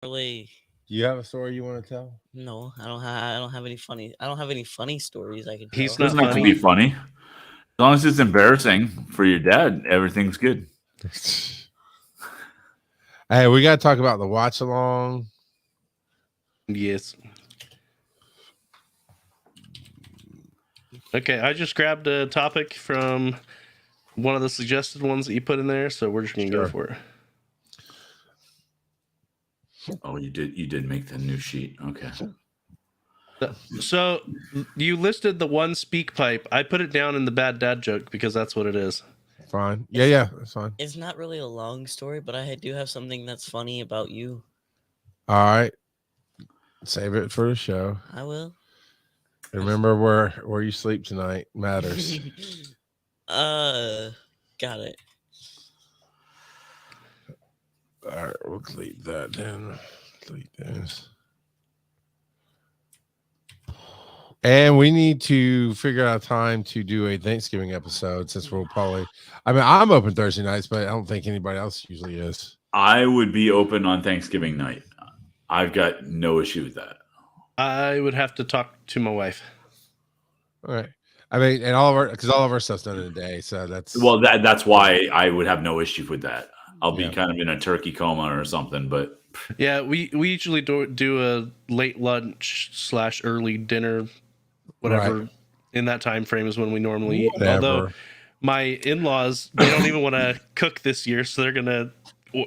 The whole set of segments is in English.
Really, Do you have a story you want to tell? no, I don't have any funny. I don't have any funny stories I can He's tell. It not doesn't have to be funny. funny. As long as it's embarrassing for your dad, everything's good. Hey, we got to talk about the watch along. Yes. Okay, I just grabbed a topic from one of the suggested ones that you put in there, so we're just gonna go for it. Oh, you did make the new sheet. Okay. So you listed the one Speakpipe. I put it down in the bad dad joke because that's what it is. Fine. Yeah, that's fine. It's not really a long story, but I do have something that's funny about you. All right. Save it for the show. I will. Remember where you sleep tonight matters. Got it. All right, we'll delete that then. Delete this. And we need to figure out time to do a Thanksgiving episode since we'll probably. I mean, I'm open Thursday nights, but I don't think anybody else usually is. I would be open on Thanksgiving night. I've got no issue with that. I would have to talk to my wife. All right. I mean, and all of our stuff's done in a day, so that's that's why I would have no issue with that. I'll be kind of in a turkey coma or something, but yeah, we usually do a late lunch / early dinner, whatever in that time frame is when we normally eat. Although my in-laws, they don't even want to cook this year, so they're gonna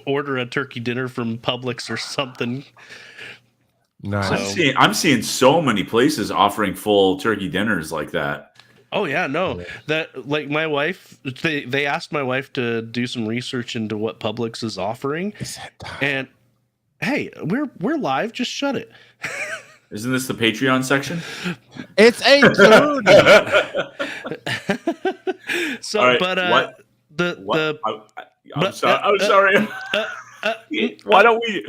order a turkey dinner from Publix or something. Nice. I'm seeing so many places offering full turkey dinners like that. Oh yeah, no. That like my wife, they asked my wife to do some research into what Publix is offering, and hey, we're live. Just shut it. Isn't this the Patreon section? It's a So, right, but I'm sorry. Why don't we?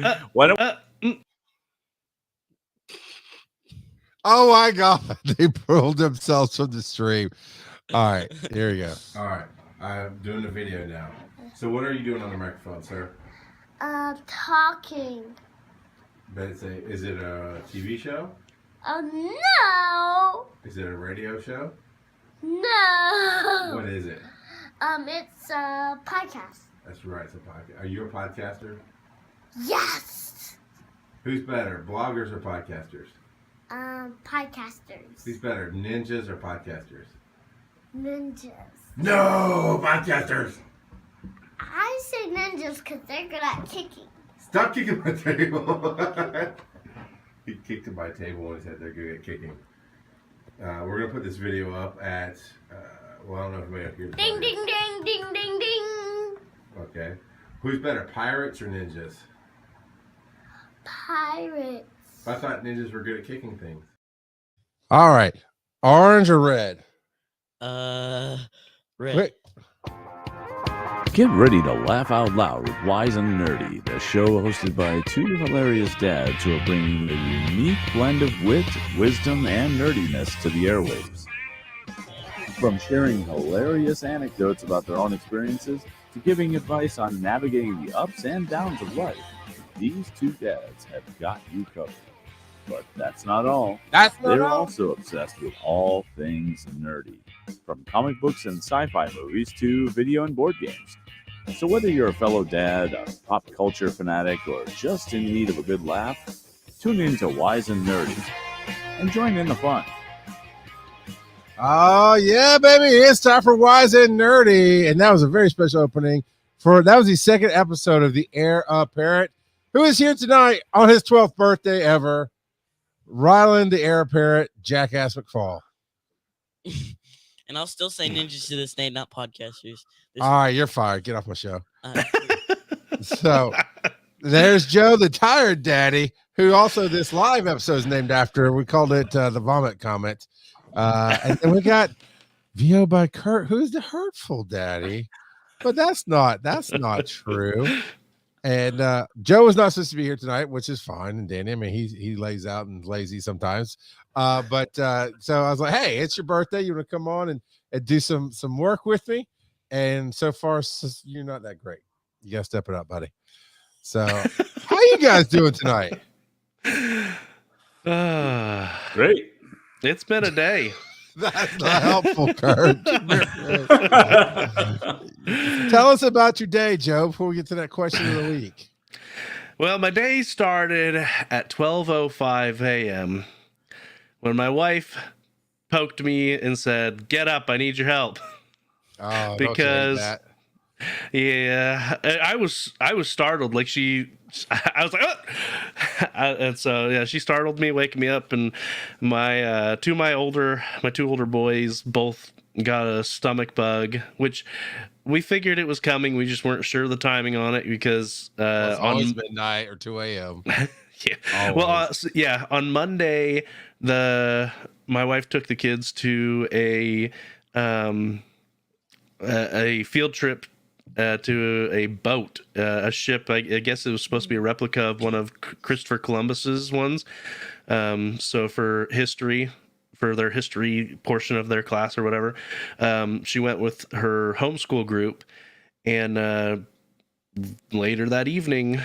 Oh my God, they pulled themselves from the stream. All right, here we go. All right, I'm doing the video now. So what are you doing on the microphone, sir? Talking. But is it a TV show? No. Is it a radio show? No. What is it? It's a podcast. That's right, it's a podcast. Are you a podcaster? Yes. Who's better, bloggers or podcasters? Podcasters. Who's better, ninjas or podcasters? Ninjas. No, podcasters. I say ninjas because they're good at kicking. Stop kicking my table. He kicked my table and said they're good at kicking. We're going to put this video up at, well, I don't know if anybody up here. Ding, ding, ding, ding, ding, ding. Okay. Who's better, pirates or ninjas? Pirates. I thought ninjas were good at kicking things. All right. Orange or red? Red. Quick. Get ready to laugh out loud with Wise and Nerdy, the show hosted by two hilarious dads who are bringing the unique blend of wit, wisdom, and nerdiness to the airwaves. From sharing hilarious anecdotes about their own experiences to giving advice on navigating the ups and downs of life, these two dads have got you covered. But that's not all. They're also obsessed with all things nerdy, from comic books and sci-fi movies to video and board games. So whether you're a fellow dad, a pop culture fanatic, or just in need of a good laugh, tune in to Wise and Nerdy and join in the fun. Oh, yeah, baby. It's time for Wise and Nerdy. And that was a very special opening. That was the second episode of the Heir Apparent, who is here tonight on his 12th birthday ever. Ryland, the Heir Apparent, Jackass McFall. And I'll still say ninjas to this day, not podcasters. All right, you're fired. Get off my show. So there's Joe, the Tired Daddy, who also this live episode is named after. We called it the Vomit Comment. And then we got VO by Kurt, who's the Hurtful Daddy. But that's not true. And Joe was not supposed to be here tonight, which is fine. And Danny, I mean, he lays out and lazy sometimes. But so I was like, hey, it's your birthday. You want to come on and do some work with me? And so far, you're not that great. You got to step it up, buddy. So how you guys doing tonight? Great. It's been a day. That's not helpful, Kurt. Tell us about your day, Joe, before we get to that question of the week. Well, my day started at 12:05 a.m. when my wife poked me and said, "Get up, I need your help." Oh, Because that. yeah, I was startled. Like I was like, "Oh!" And so yeah, she startled me, waking me up, and my two older boys both got a stomach bug, which we figured it was coming. We just weren't sure the timing on it because It's always midnight or 2 a.m. Yeah. Well, on Monday, my wife took the kids to a field trip to a boat, a ship. I guess it was supposed to be a replica of one of Christopher Columbus's ones. So for their history portion of their class or whatever, she went with her homeschool group, and later that evening,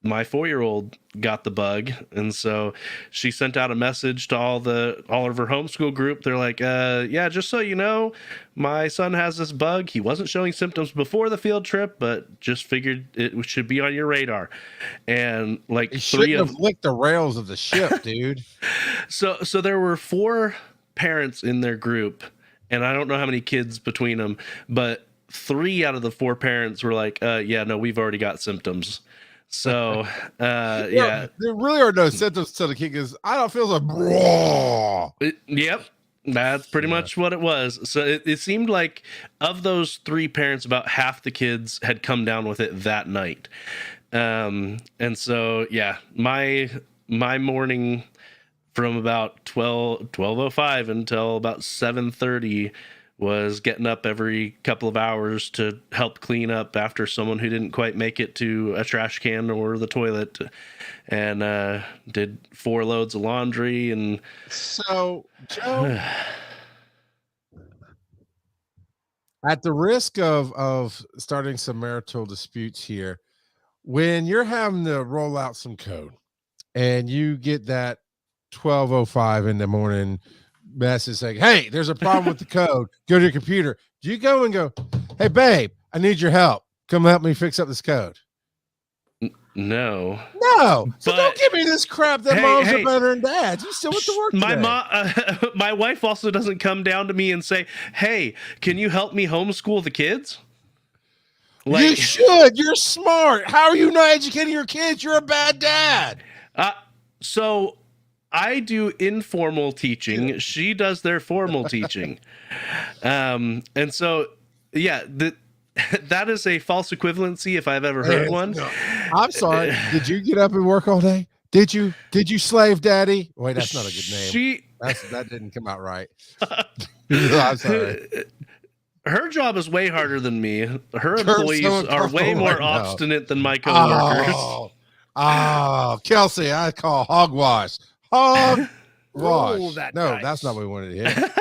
my 4-year-old got the bug, and so she sent out a message to all of her homeschool group. They're like, yeah, just so you know, my son has this bug. He wasn't showing symptoms before the field trip, but just figured it should be on your radar. And like he shouldn't have licked the rails of the ship, dude. So there were 4 parents in their group, and I don't know how many kids between them, but 3 out of the 4 parents were like, yeah, no, we've already got symptoms. So, yeah, there really are no symptoms to the kid because I don't feel like, yep, that's pretty much what it was. So it seemed like of those 3 parents, about half the kids had come down with it that night. And so, yeah, my morning from about 12:05 until about 7:30 was getting up every couple of hours to help clean up after someone who didn't quite make it to a trash can or the toilet, and did 4 loads of laundry. And so, Joe, at the risk of starting some marital disputes here, when you're having to roll out some code and you get that 12:05 in the morning message saying, "Hey, there's a problem with the code. Go to your computer." Do you go and go, "Hey, babe, I need your help. Come help me fix up this code"? No. So don't give me this crap that moms are better than dads. You still went to work today. My wife also doesn't come down to me and say, "Hey, can you help me homeschool the kids?" Like, you should. You're smart. How are you not educating your kids? You're a bad dad. So I do informal teaching. She does their formal teaching. And so, yeah, that is a false equivalency if I've ever heard one. No. I'm sorry. Did you get up and work all day? Did you slave daddy? Wait, that's not a good name. That didn't come out right. I'm sorry. Her job is way harder than me. Her employees are way more obstinate than my coworkers. Oh, Kelsey, I call hogwash. Hogwash. No, that's not what we wanted to hear.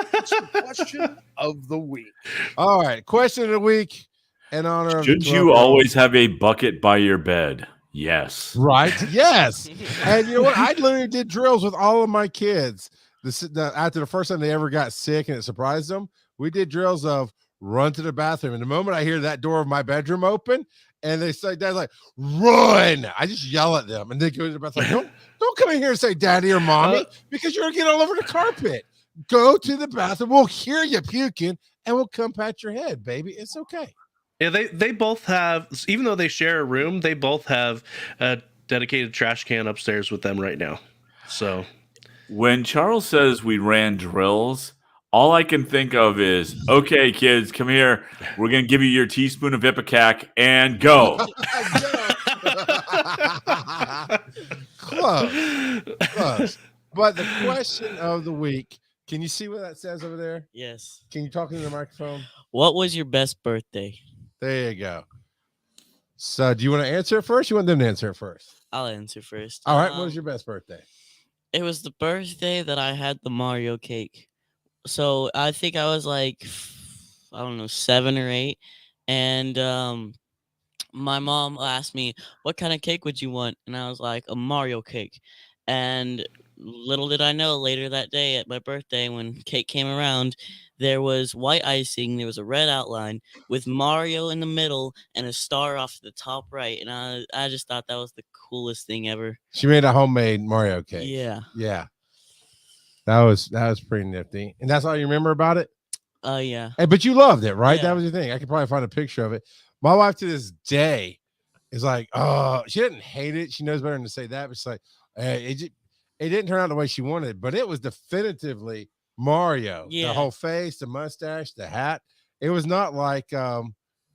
Question of the week. All right, question of the week. In honor of Should you always have a bucket by your bed? Yes. Right. Yes. And you know what? I literally did drills with all of my kids. After the first time they ever got sick and it surprised them, we did drills of run to the bathroom. And the moment I hear that door of my bedroom open and they say, "Dad's," like, "Run." I just yell at them and they go to the bathroom. Like, don't come in here and say daddy or mommy because you're going to get all over the carpet. Go to the bathroom. We'll hear you puking and we'll come pat your head, baby. It's okay. Yeah, they both have, even though they share a room, they both have a dedicated trash can upstairs with them right now. So when Charles says we ran drills, all I can think of is, "Okay, kids, come here. We're going to give you your teaspoon of Ipecac and go." Close. But the question of the week, can you see what that says over there? Yes. Can you talk into the microphone? What was your best birthday? There you go. So do you want to answer it first? You want them to answer it first? I'll answer first. All right. What was your best birthday? It was the birthday that I had the Mario cake. So I think I was like, I don't know, 7 or 8. And my mom asked me, "What kind of cake would you want?" And I was like, "A Mario cake." And little did I know, later that day at my birthday, when cake came around, there was white icing, there was a red outline with Mario in the middle and a star off to the top right. And I just thought that was the coolest thing ever. She made a homemade Mario cake. Yeah. Yeah. That was pretty nifty. And that's all you remember about it? Yeah. Hey, but you loved it, right? Yeah. That was your thing. I could probably find a picture of it. My wife to this day is like, oh, she didn't hate it. She knows better than to say that, but she's like, it didn't turn out the way she wanted, but it was definitively Mario. Yeah. The whole face, the mustache, the hat. It was not like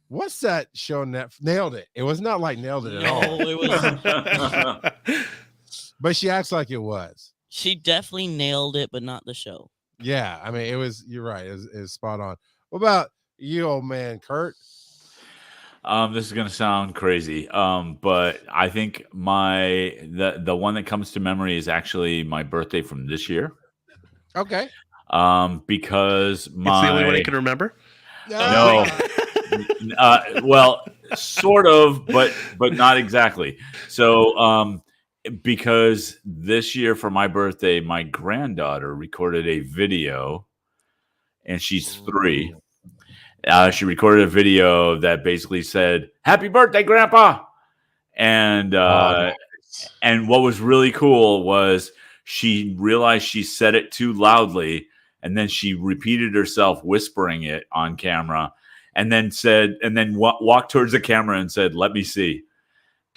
what's that show? Nailed It. It was not like Nailed It at all. No, it was. But she acts like it was. She definitely nailed it, but not the show. Yeah, I mean, it was. You're right. It was spot on. What about you, old man, Kurt? This is gonna sound crazy, but I think the one that comes to memory is actually my birthday from this year. Okay. Because it's the only one I can remember. No. Well, sort of, but not exactly. So, because this year for my birthday, my granddaughter recorded a video, and she's 3. She recorded a video that basically said, "Happy birthday, Grandpa!" And and what was really cool was she realized she said it too loudly, and then she repeated herself whispering it on camera, and then walked towards the camera and said, "Let me see."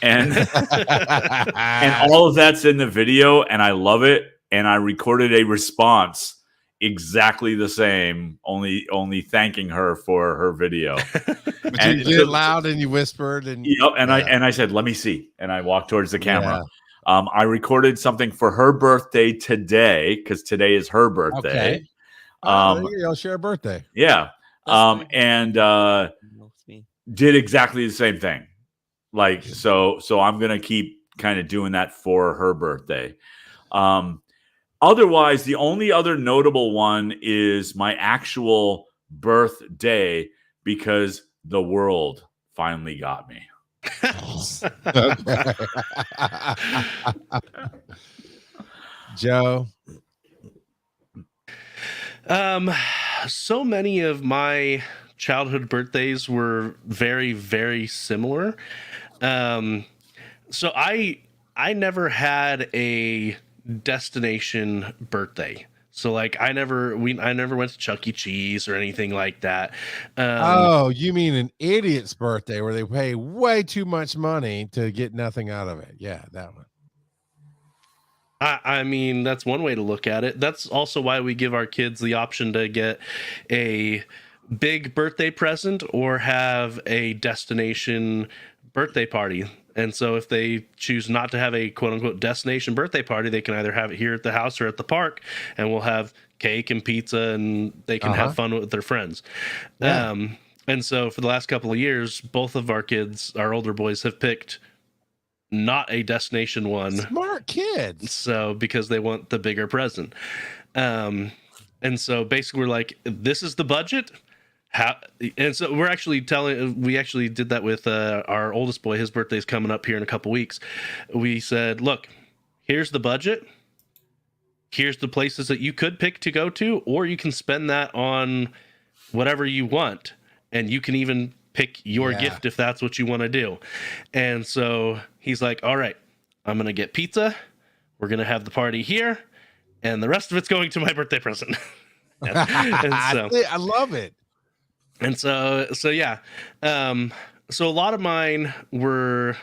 And and all of that's in the video, and I love it. And I recorded a response exactly the same, only thanking her for her video. But and you did it loud and you whispered and I said, "Let me see," and I walked towards the camera. Yeah. I recorded something for her birthday today because today is her birthday. Okay. I'll share a birthday. Yeah. And did exactly the same thing. Like so I'm gonna keep kind of doing that for her birthday. Otherwise, the only other notable one is my actual birthday because the world finally got me. Joe. So many of my childhood birthdays were very, very similar. So I never had a destination birthday. So like I never went to Chuck E. Cheese or anything like that. Oh, you mean an idiot's birthday where they pay way too much money to get nothing out of it? Yeah, that one. I mean, that's one way to look at it. That's also why we give our kids the option to get a big birthday present or have a destination birthday party. And so if they choose not to have a quote unquote destination birthday party, they can either have it here at the house or at the park, and we'll have cake and pizza and they can have fun with their friends. Yeah. And so for the last couple of years, both of our kids, our older boys, have picked not a destination one. Smart kids. So because they want the bigger present. And so basically we're like, this is the budget. And so we actually did that with our oldest boy. His birthday's coming up here in a couple weeks. We said, look, here's the budget. Here's the places that you could pick to go to, or you can spend that on whatever you want. And you can even pick your gift if that's what you want to do. And so he's like, all right, I'm going to get pizza. We're going to have the party here. And the rest of it's going to my birthday present. and so, I love it. And so yeah. So a lot of mine were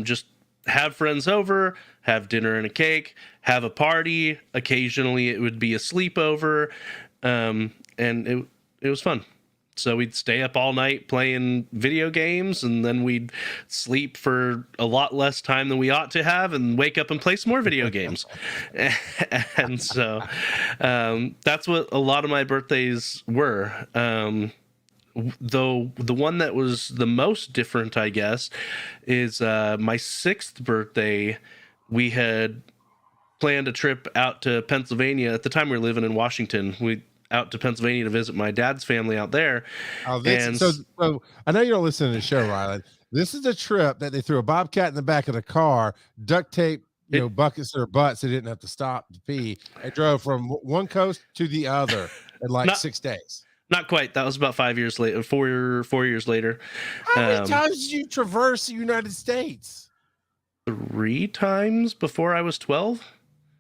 just have friends over, have dinner and a cake, have a party. Occasionally it would be a sleepover. And it was fun. So we'd stay up all night playing video games, and then we'd sleep for a lot less time than we ought to have and wake up and play some more video games. And so that's what a lot of my birthdays were. Though the one that was the most different, I guess, is my 6th birthday. We had planned a trip out to Pennsylvania. At the time we were living in Washington. We out to Pennsylvania to visit my dad's family out there. So I know you don't listen to the show, Riley. This is a trip that they threw a bobcat in the back of the car, duct tape, buckets or butts. They didn't have to stop to pee. And drove from one coast to the other in like 6 days. Not quite. That was about 5 years later. 4 years later. How many times did you traverse the United States? 3 times before I was 12.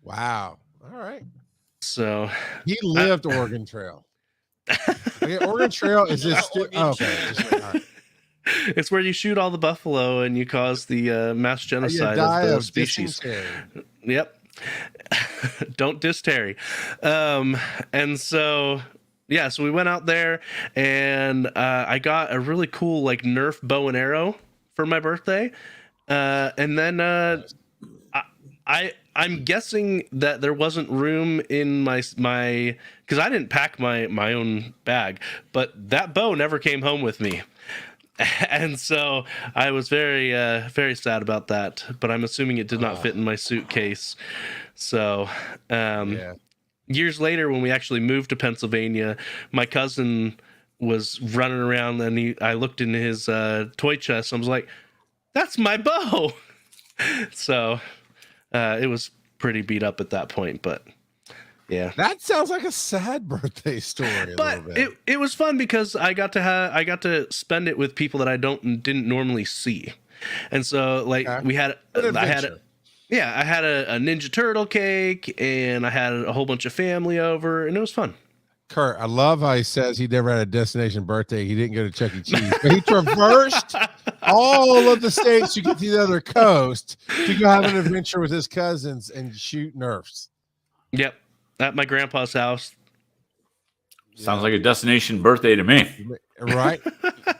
Wow. All right. So he lived Oregon Trail. Okay, Oregon Trail is this. Okay. It's where you shoot all the buffalo and you cause the mass genocide of the species. Yep. Don't diss Terry. And so, yeah, so we went out there and I got a really cool like Nerf bow and arrow for my birthday. And then I'm guessing that there wasn't room in my because I didn't pack my own bag, but that bow never came home with me. And so I was very, very sad about that, but I'm assuming it did not fit in my suitcase. So, years later, when we actually moved to Pennsylvania, my cousin was running around and I looked in his toy chest. And I was like, that's my bow. So, it was pretty beat up at that point, but yeah, that sounds like a sad birthday story. But it was fun because I got to spend it with people that I didn't normally see, and so like I had a Ninja Turtle cake and I had a whole bunch of family over, and it was fun. Kurt, I love how he says he never had a destination birthday. He didn't go to Chuck E. Cheese, but he traversed all of the states to get to the other coast to go have an adventure with his cousins and shoot Nerfs. Yep. At my grandpa's house. Sounds like a destination birthday to me. Right?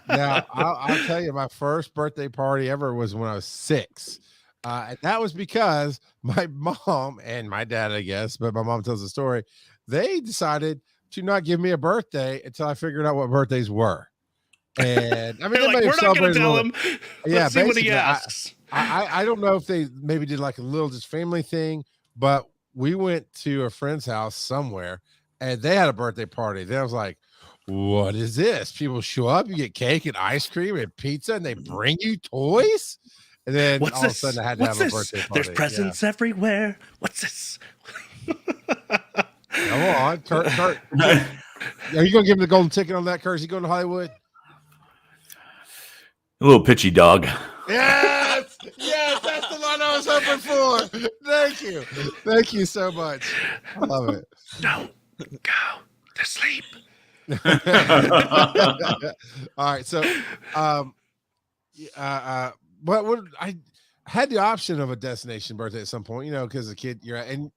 Now, I'll tell you, my first birthday party ever was when I was 6. And that was because my mom and my dad, I guess, but my mom tells the story, they decided to not give me a birthday until I figured out what birthdays were. And I mean, like, we're not going to tell him. Let's see what he asks. I don't know if they maybe did like a little just family thing, but we went to a friend's house somewhere and they had a birthday party. Then I was like, what is this? People show up, you get cake and ice cream and pizza, and they bring you toys? And then all of a sudden I had to have a birthday party. There's presents everywhere. What's this? Come on, Kurt. Are you going to give him the golden ticket on that, Kurt? Is he going to Hollywood? A little pitchy dog. Yes, that's the one I was hoping for. Thank you so much. I love it. Don't go to sleep. All right, so what I had the option of a destination birthday at some point, because as a kid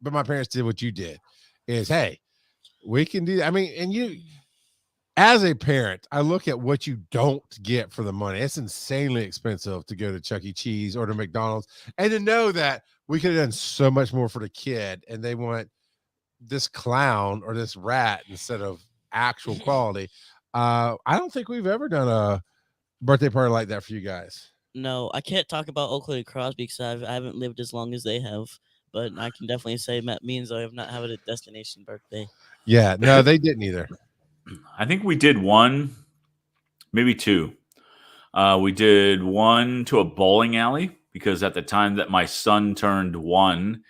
but my parents did what you did, is hey, we can do that. I mean, and you. As a parent, I look at what you don't get for the money. It's insanely expensive to go to Chuck E. Cheese or to McDonald's, and to know that we could have done so much more for the kid, and they want this clown or this rat instead of actual quality. I don't think we've ever done a birthday party like that for you guys. No, I can't talk about Oakland and Crosby because I haven't lived as long as they have, but I can definitely say me and Zoe have not had a destination birthday. Yeah, no, they didn't either. I think we did one, maybe two. We did one to a bowling alley because at the time that my son turned 1,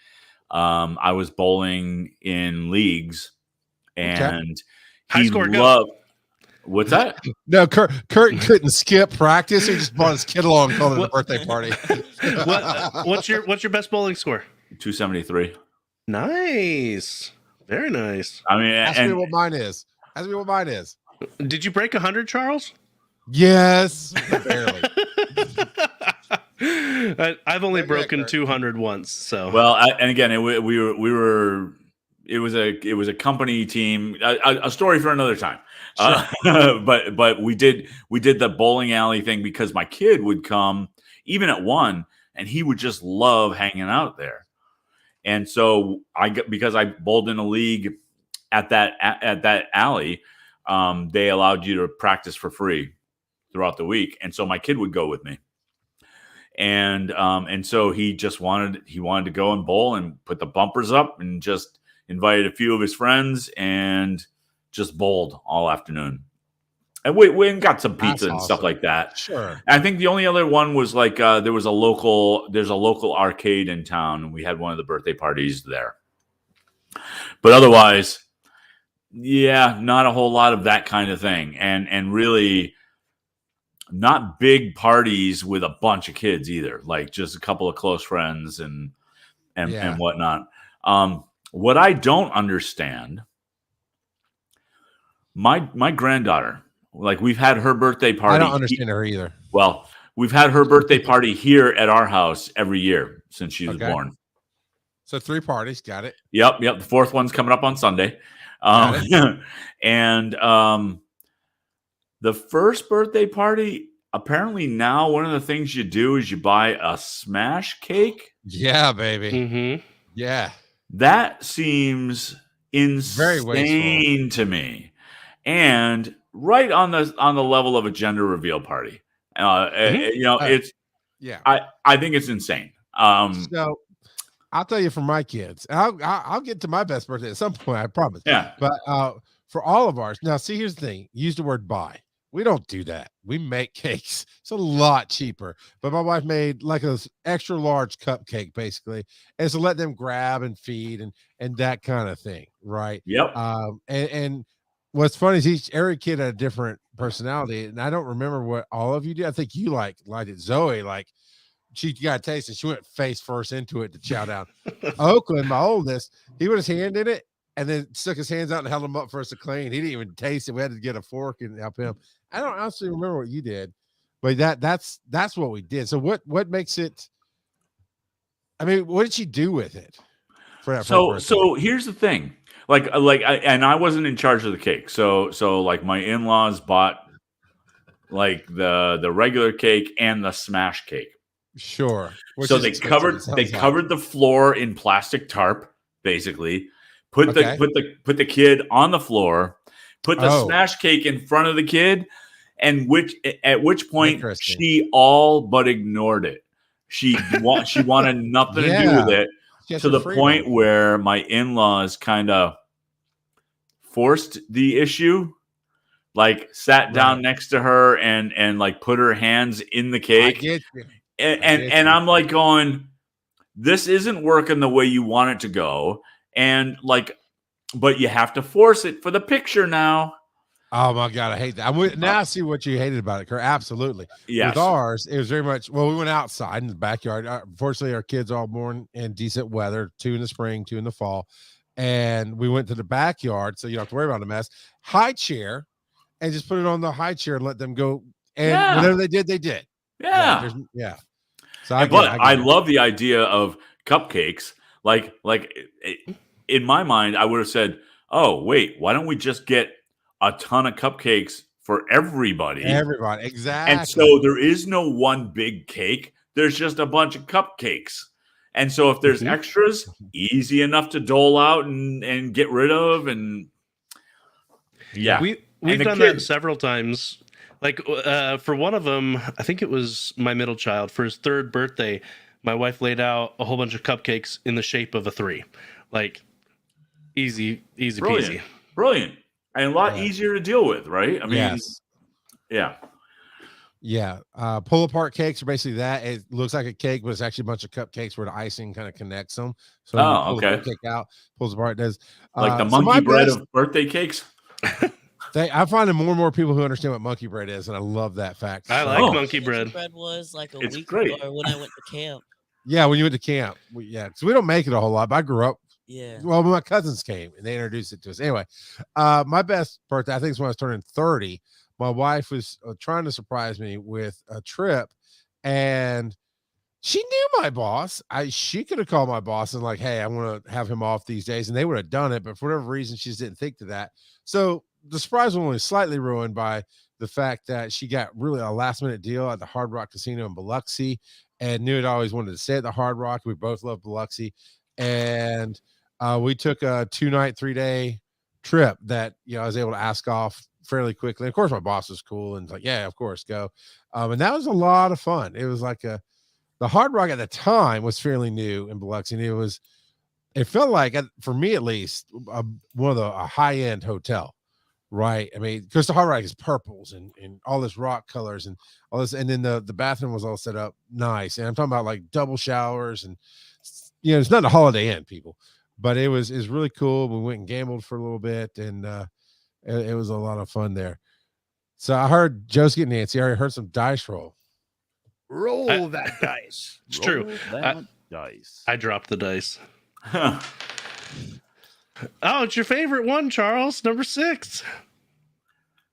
I was bowling in leagues, and he loved. What's that? No, Kurt couldn't skip practice. He just brought his kid along and called it a birthday party. What's your best bowling score? 273. Nice, very nice. I mean, ask me what mine is. Did you break 100, Charles? Yes, barely. I've only broken 200 once. So and again, it was a company team. A story for another time. Sure. But we did the bowling alley thing because my kid would come even at 1, and he would just love hanging out there. And so because I bowled in a league at that alley, they allowed you to practice for free throughout the week, and so my kid would go with me, and so he wanted to go and bowl and put the bumpers up and just invited a few of his friends and just bowled all afternoon. And we got some pizza That's and stuff awesome. like that. Sure. I think the only other one was like there's a local arcade in town, and we had one of the birthday parties there. But otherwise, yeah, not a whole lot of that kind of thing, and really not big parties with a bunch of kids either. Like just a couple of close friends and whatnot. What I don't understand, my granddaughter. Like we've had her birthday party. I don't understand her either. Well, we've had her birthday party here at our house every year since she was born. So 3 parties, got it. Yep. The 4th one's coming up on Sunday. And the first birthday party, apparently now one of the things you do is you buy a smash cake. Yeah, baby. Mm-hmm. Yeah. That seems Very insane to me. And right on the level of a gender reveal party. It's I think it's insane. So I'll tell you for my kids. I'll get to my best birthday at some point, I promise. Yeah. But for all of ours, now see, here's the thing. Use the word buy. We don't do that. We make cakes. It's a lot cheaper. But my wife made like an extra large cupcake, basically, and so let them grab and feed and that kind of thing, right? Yep. And what's funny is every kid had a different personality, and I don't remember what all of you did. I think you liked it. Zoe, like she got a taste, and she went face first into it to chow down. Oakland, my oldest, he put his hand in it and then stuck his hands out and held them up for us to clean. He didn't even taste it. We had to get a fork and help him. I don't honestly remember what you did, but that's what we did. So what makes it? I mean, what did she do with it? So here's the thing. I wasn't in charge of the cake. So like my in-laws bought like the regular cake and the smash cake. Sure. So they covered the floor in plastic tarp, basically. Put the kid on the floor, put the smash cake in front of the kid, and at which point she all but ignored it. She wanted nothing to do with it, to the point where my in-laws kind of forced the issue, like sat down next to her and like put her hands in the cake. I get you. And I'm like going, this isn't working the way you want it to go. And like, but you have to force it for the picture now. Oh my God, I hate that. Now I see what you hated about it, Kurt. Absolutely. Yes. With ours, it was very much, we went outside in the backyard. Fortunately, our kids are all born in decent weather, 2 in the spring, 2 in the fall. And we went to the backyard, so you don't have to worry about the mess. High chair, and just put it on the high chair and let them go. And whatever they did, they did. Yeah. So I love the idea of cupcakes. Like in my mind, I would have said, oh, wait, why don't we just get a ton of cupcakes for everybody? Everybody, exactly. And so there is no one big cake. There's just a bunch of cupcakes. And so if there's extras, easy enough to dole out and get rid of. And yeah, we've done that several times. Like for one of them, I think it was my middle child, for his 3rd birthday, my wife laid out a whole bunch of cupcakes in the shape of a 3. Like easy peasy. Brilliant. And a lot easier to deal with, right? I mean, Yeah. Pull apart cakes are basically that. It looks like a cake, but it's actually a bunch of cupcakes where the icing kind of connects them. So when you pull the cake out, pulls apart, it does. Like the monkey bread of birthday cakes. I find more and more people who understand what monkey bread is, and I love that fact. I like monkey bread. Bread was like a week great. ago when I went to camp. Yeah, when you went to camp. So we don't make it a whole lot, but I grew up. Yeah. Well, my cousins came and they introduced it to us. Anyway, my best birthday, I think, is when I was turning 30. My wife was trying to surprise me with a trip, and she knew my boss. She could have called my boss and like, hey, I want to have him off these days, and they would have done it. But for whatever reason, she just didn't think to that. So the surprise was only slightly ruined by the fact that she got really a last minute deal at the Hard Rock Casino in Biloxi, and knew it always wanted to stay at the Hard Rock. We both love Biloxi, and we took a 2-night, 3-day trip that I was able to ask off fairly quickly. Of course, my boss was cool and like, yeah, of course, go. And that was a lot of fun. It was like the Hard Rock at the time was fairly new in Biloxi, and it felt like, for me at least, one of a high-end hotel, Right. I mean, Crystal Harbor is purples and all this rock colors and all this. And then the bathroom was all set up nice. And I'm talking about like double showers and, it's not a Holiday Inn, people, but it was really cool. We went and gambled for a little bit and it was a lot of fun there. So I heard Joe's getting antsy. I already heard some dice roll. Roll that dice. It's true. Dice. I dropped the dice. Oh, it's your favorite one, Charles. Number 6.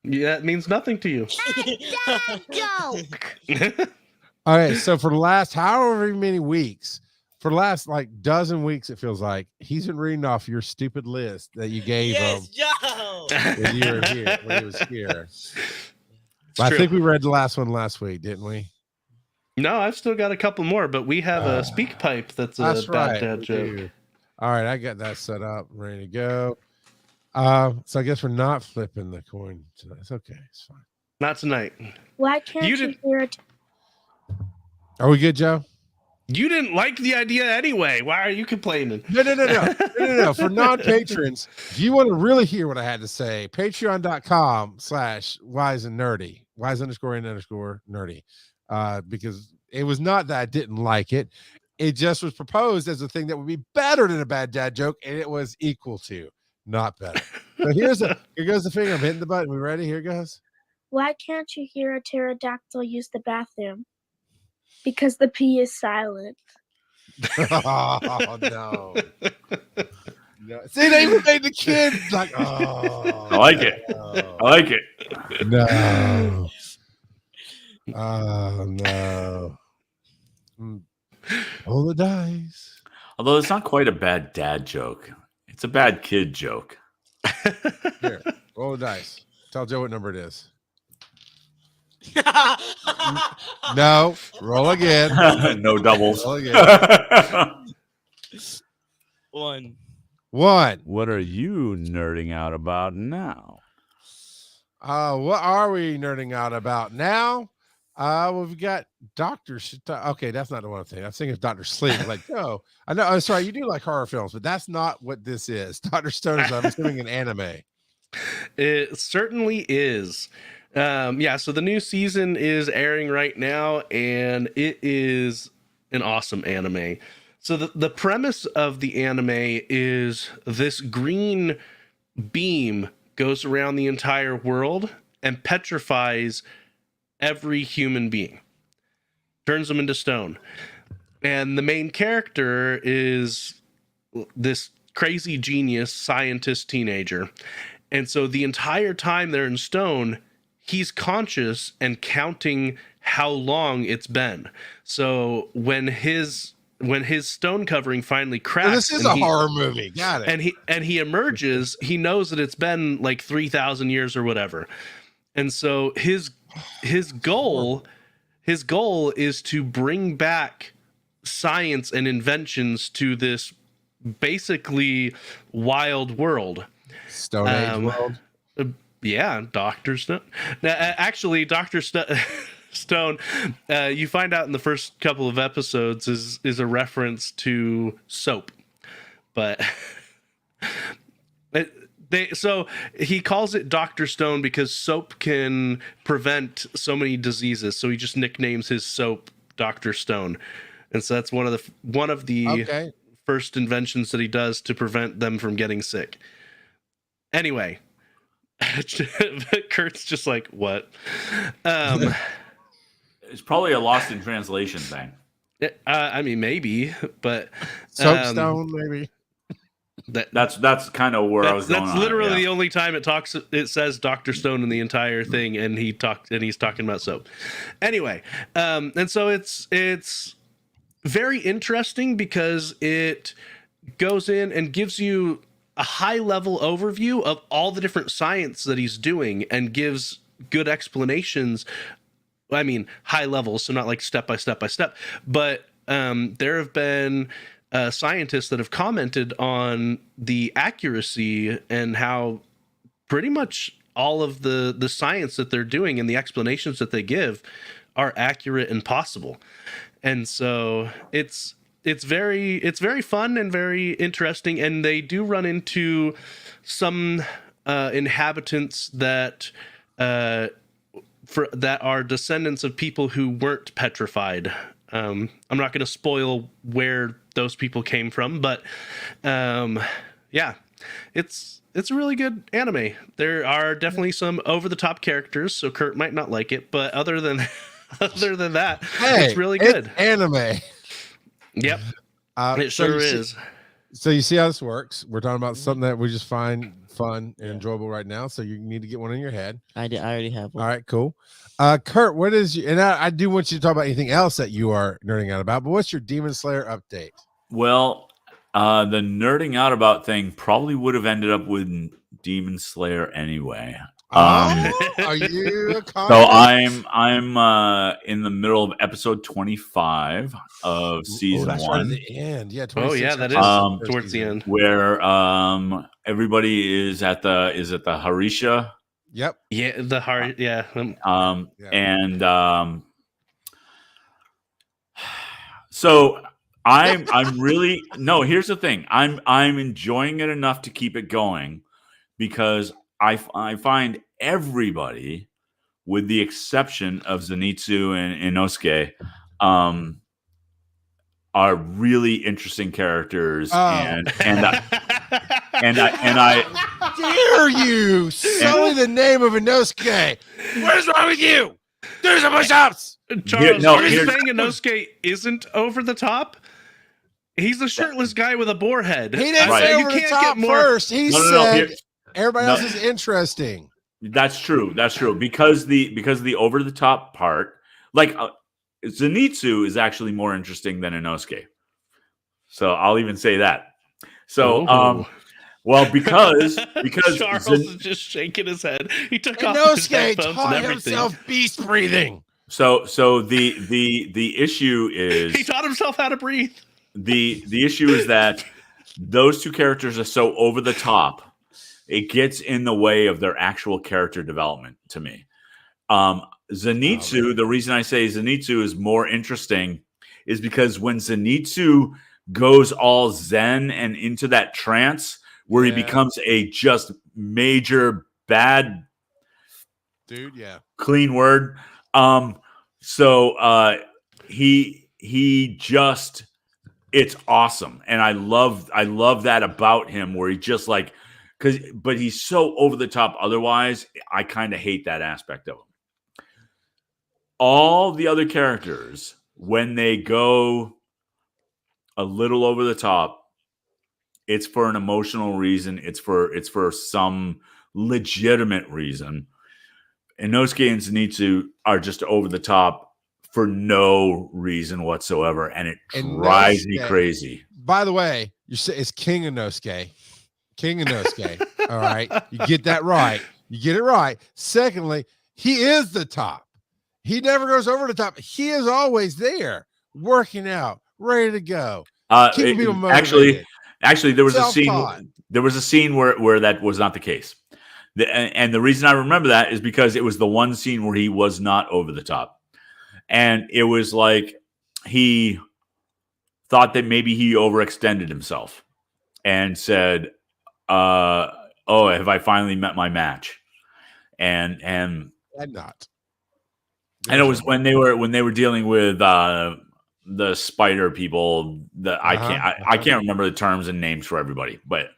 Yeah, it means nothing to you. Dad joke. All right. So for the last however many weeks, for the last like dozen weeks, it feels like he's been reading off your stupid list that you gave him Joe. when you were here, when he was here. I think we read the last one last week, didn't we? No, I've still got a couple more, but we have a Speakpipe that's a bad dad joke. All right, I got that set up, ready to go. So I guess we're not flipping the coin tonight. It's okay, it's fine. Not tonight. Why can't you hear it? Are we good, Joe? You didn't like the idea anyway. Why are you complaining? No. For non-patrons, if you want to really hear what I had to say, patreon.com/wise_and_nerdy, wise_and_nerdy. Because it was not that I didn't like it. It just was proposed as a thing that would be better than a bad dad joke, and it was equal to, not better. So here goes the finger. I'm hitting the button. We ready? Here goes. Why can't you hear a pterodactyl use the bathroom? Because the P is silent. Oh no. No. See, they even made the kid like, oh. I like it. No. I like it. No. Oh no. Roll the dice. Although it's not quite a bad dad joke. It's a bad kid joke. Here, roll the dice. Tell Joe what number it is. No, roll again. No doubles. Roll again. 1. What are you nerding out about now? What are we nerding out about now? We've got Dr. Okay, that's not the one thing. I was thinking of Dr. Sleep. Like, no, I know. I'm sorry, you do like horror films, but that's not what this is. Dr. Stone is, I'm assuming, an anime. It certainly is. So the new season is airing right now, and it is an awesome anime. So the premise of the anime is this green beam goes around the entire world and petrifies every human being, turns them into stone. And the main character is this crazy genius scientist teenager. And so the entire time they're in stone, he's conscious and counting how long it's been. So when his stone covering finally cracks, Well, this is a horror movie. Got it. And he emerges, he knows that it's been like 3,000 years or whatever. And so his goal is to bring back science and inventions to this basically wild world. Stone Age world. Yeah, Dr. Stone. Now, actually, Dr. Stone, you find out in the first couple of episodes is a reference to soap, but so he calls it Dr. Stone because soap can prevent so many diseases. So he just nicknames his soap Dr. Stone, and so that's one of the first inventions that he does to prevent them from getting sick. Anyway. Kurt's just like, what? It's probably a lost in translation thing. I mean, maybe, but Soapstone, maybe. That's kind of where I was going. That's literally the only time it says Dr. Stone in the entire thing, and he's talking about soap. Anyway, and so it's very interesting because it goes in and gives you a high-level overview of all the different science that he's doing and gives good explanations. I mean, high level, so not like step by step, but there have been scientists that have commented on the accuracy and how pretty much all of the science that they're doing and the explanations that they give are accurate and possible. And so it's very fun and very interesting, and they do run into some inhabitants that that are descendants of people who weren't petrified. I'm not going to spoil where those people came from, but yeah, it's a really good anime. There are definitely some over the top characters, so Kurt might not like it, but other than that, it's really good. It's anime. Yep, it sure is. So you see how this works. We're talking about something that we just find fun and enjoyable right now. So you need to get one in your head. I already have one. All right, cool. Kurt, what is you? And I do want you to talk about anything else that you are nerding out about. But what's your Demon Slayer update? Well, the nerding out about thing probably would have ended up with Demon Slayer anyway. Are you a so I'm in the middle of episode 25 of season that's 1. right at the end. Yeah, that is towards the end, where everybody is at the Harisha. Yep. Yeah, the heart. Yeah. And so I'm really no. Here's the thing. I'm enjoying it enough to keep it going because I find everybody, with the exception of Zenitsu and Inosuke, are really interesting characters, and I dare you sully the name of Inosuke. What is wrong with you? Do some push-ups. Charles, you're saying Inosuke isn't over the top? He's a shirtless guy with a boar head. He didn't say over the top first. He said everybody else is interesting. That's true. That's true. Because the over the top part, like Zenitsu is actually more interesting than Inosuke. So I'll even say that. So well, because Charles is just shaking his head. He took off his headphones taught and everything. himself beast breathing. So the issue is he taught himself how to breathe. The issue is that those two characters are so over the top, it gets in the way of their actual character development to me. Zenitsu, the reason I say Zenitsu is more interesting is because when Zenitsu goes all zen and into that trance where he becomes a just major bad dude, clean word. So he just, it's awesome. And I love that about him where he just like, but he's so over the top. Otherwise, I kind of hate that aspect of him. All the other characters, when they go a little over the top, it's for an emotional reason. It's for some legitimate reason. Inosuke and Zenitsu are just over the top for no reason whatsoever, and it drives me crazy. By the way, it's King Inosuke. King Inosuke. All right, you get that right. You get it right. Secondly, he is the top. He never goes over the top. He is always there, working out, ready to go. Keeping people motivated. Actually, there was a scene. There was a scene where that was not the case. And the reason I remember that is because it was the one scene where he was not over the top. And it was like he thought that maybe he overextended himself and said, oh, have I finally met my match? And not. And it was when they were dealing with the spider people. I can't remember the terms and names for everybody, but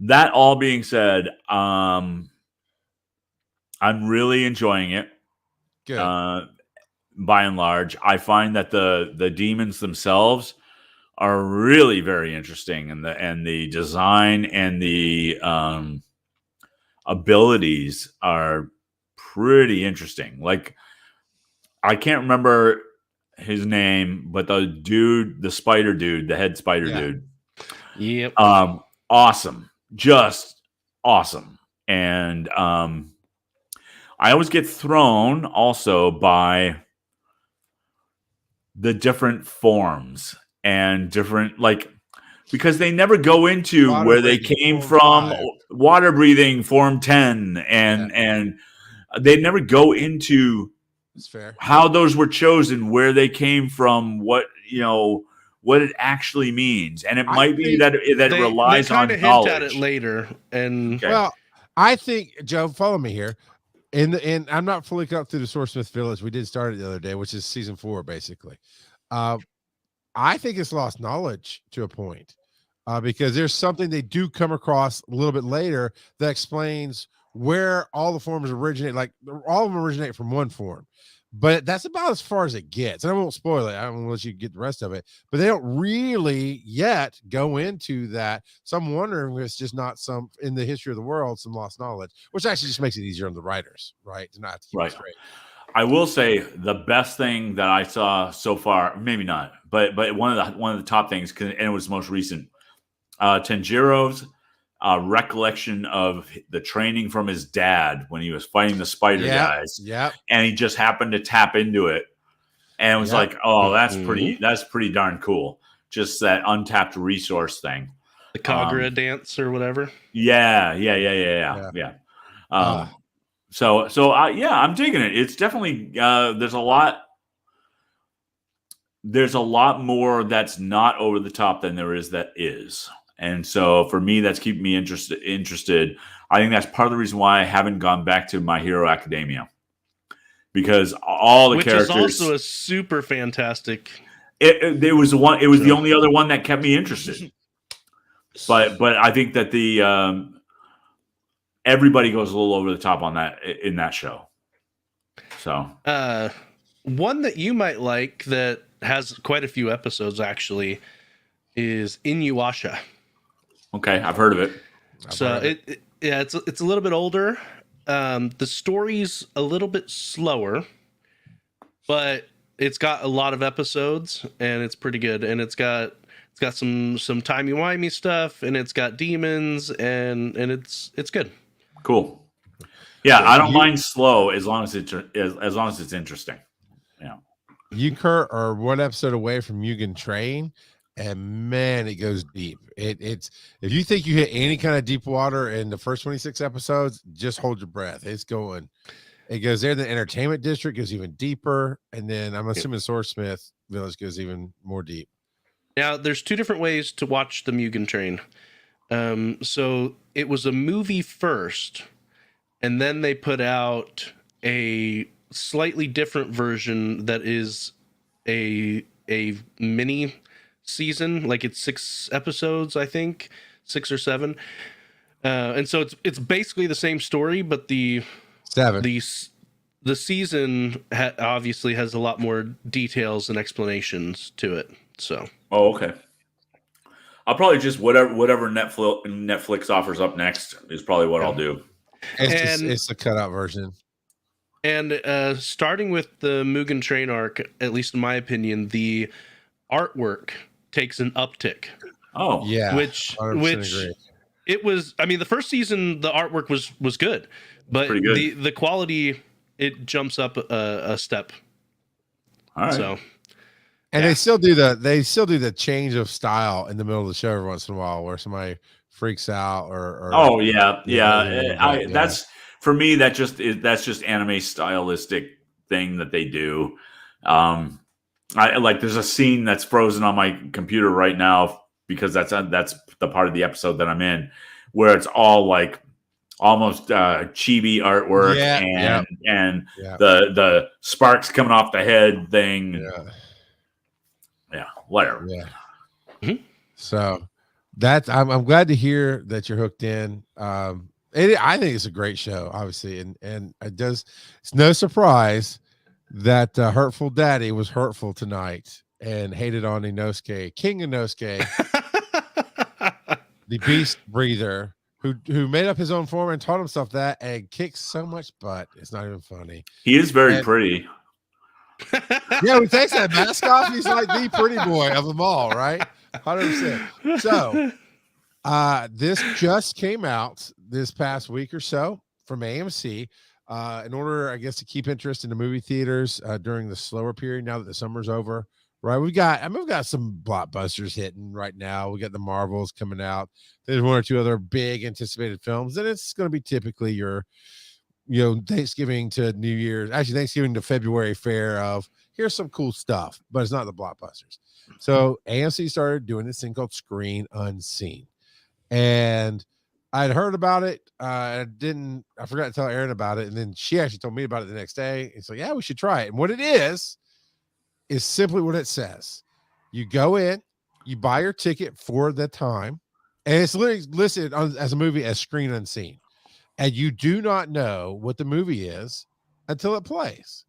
that all being said, I'm really enjoying it. Good. By and large, I find that the demons themselves are really very interesting, and the design and the abilities are pretty interesting. Like, I can't remember his name, but the spider dude, the head spider dude. Yep. Awesome. Just awesome. And I always get thrown also by the different forms and different, like, because they never go into where they came from. Water breathing form 10 and they never go into That's fair. how those were chosen, where they came from, what it actually means, and it I might be think that it relies they on kind of knowledge. hint at it later, and Okay. Well, I think, Joe, follow me here. In I'm not fully caught up through the Swordsmith Village. We did start it the other day, which is season 4, basically. I think it's lost knowledge to a point, because there's something they do come across a little bit later that explains where all the forms originate. Like all of them originate from one form, but that's about as far as it gets. And I won't spoil it. I don't let you get the rest of it, but they don't really yet go into that. So I'm wondering if it's just not some in the history of the world, some lost knowledge, which actually just makes it easier on the writers, right? To not have to keep it straight. I will say the best thing that I saw so far, maybe not, but one of the top things, and it was most recent, Tanjiro's recollection of the training from his dad when he was fighting the spider guys. Yeah. And he just happened to tap into it. And it was like, oh, that's pretty darn cool. Just that untapped resource thing. the Kagura dance or whatever. Yeah. So I'm digging it. It's definitely there's a lot more that's not over the top than there is that is. And so for me, that's keeping me interested. I think that's part of the reason why I haven't gone back to My Hero Academia, because all the characters, which is also a super fantastic. It was the one. It was the only other one that kept me interested. But I think that the everybody goes a little over the top on that in that show. So one that you might like that has quite a few episodes actually is Inuyasha. Okay, I've heard of it. It's a little bit older. The story's a little bit slower, but it's got a lot of episodes and it's pretty good. And it's got some timey-wimey stuff, and it's got demons, and it's good. Cool. Yeah, I don't mind slow as long as it's interesting. Yeah. You, Kurt, are one episode away from Mugen Train, and man, it goes deep. It's if you think you hit any kind of deep water in the first 26 episodes, just hold your breath. It goes there. The entertainment district goes even deeper, and then I'm assuming Swordsmith Village goes even more deep. Now, there's two different ways to watch the Mugen Train. So it was a movie first, and then they put out a slightly different version that is a mini season, like it's 6 episodes, I think, 6 or 7. And so it's basically the same story, but the 7. The season obviously has a lot more details and explanations to it. So. Oh, okay. I'll probably just whatever Netflix offers up next is probably what I'll do. It's the cutout version. And starting with the Mugen Train arc, at least in my opinion, the artwork takes an uptick. Oh, yeah. Which agree. It was. I mean, the first season the artwork was good, but good. the quality, it jumps up a step. All right. So. And they still do the change of style in the middle of the show every once in a while, where somebody freaks out or that's for me. That's just anime stylistic thing that they do. I like. There's a scene that's frozen on my computer right now because that's the part of the episode that I'm in, where it's all like almost chibi artwork and the sparks coming off the head thing. Yeah, whatever. Yeah. Mm-hmm. So I'm glad to hear that you're hooked in. I think it's a great show, obviously, and it's no surprise that Hurtful Daddy was hurtful tonight and hated on Inosuke, King Inosuke, the beast breather, who made up his own form and taught himself that and kicks so much butt. It's not even funny. He is very pretty. Yeah, when he takes that mask off, he's like the pretty boy of them all, right? 100%. So this just came out this past week or so from AMC. In order, I guess, to keep interest in the movie theaters during the slower period now that the summer's over, right? We've got some blockbusters hitting right now. We got the Marvels coming out. There's one or two other big anticipated films, and it's going to be typically your Thanksgiving to New Year's, actually Thanksgiving to February fare of here's some cool stuff, but it's not the blockbusters. So AMC started doing this thing called Screen Unseen. And I'd heard about it. I forgot to tell Erin about it. And then she actually told me about it the next day. It's like, yeah, we should try it. And what it is simply what it says. You go in, you buy your ticket for the time, and it's literally listed as a movie as Screen Unseen. And you do not know what the movie is until it plays.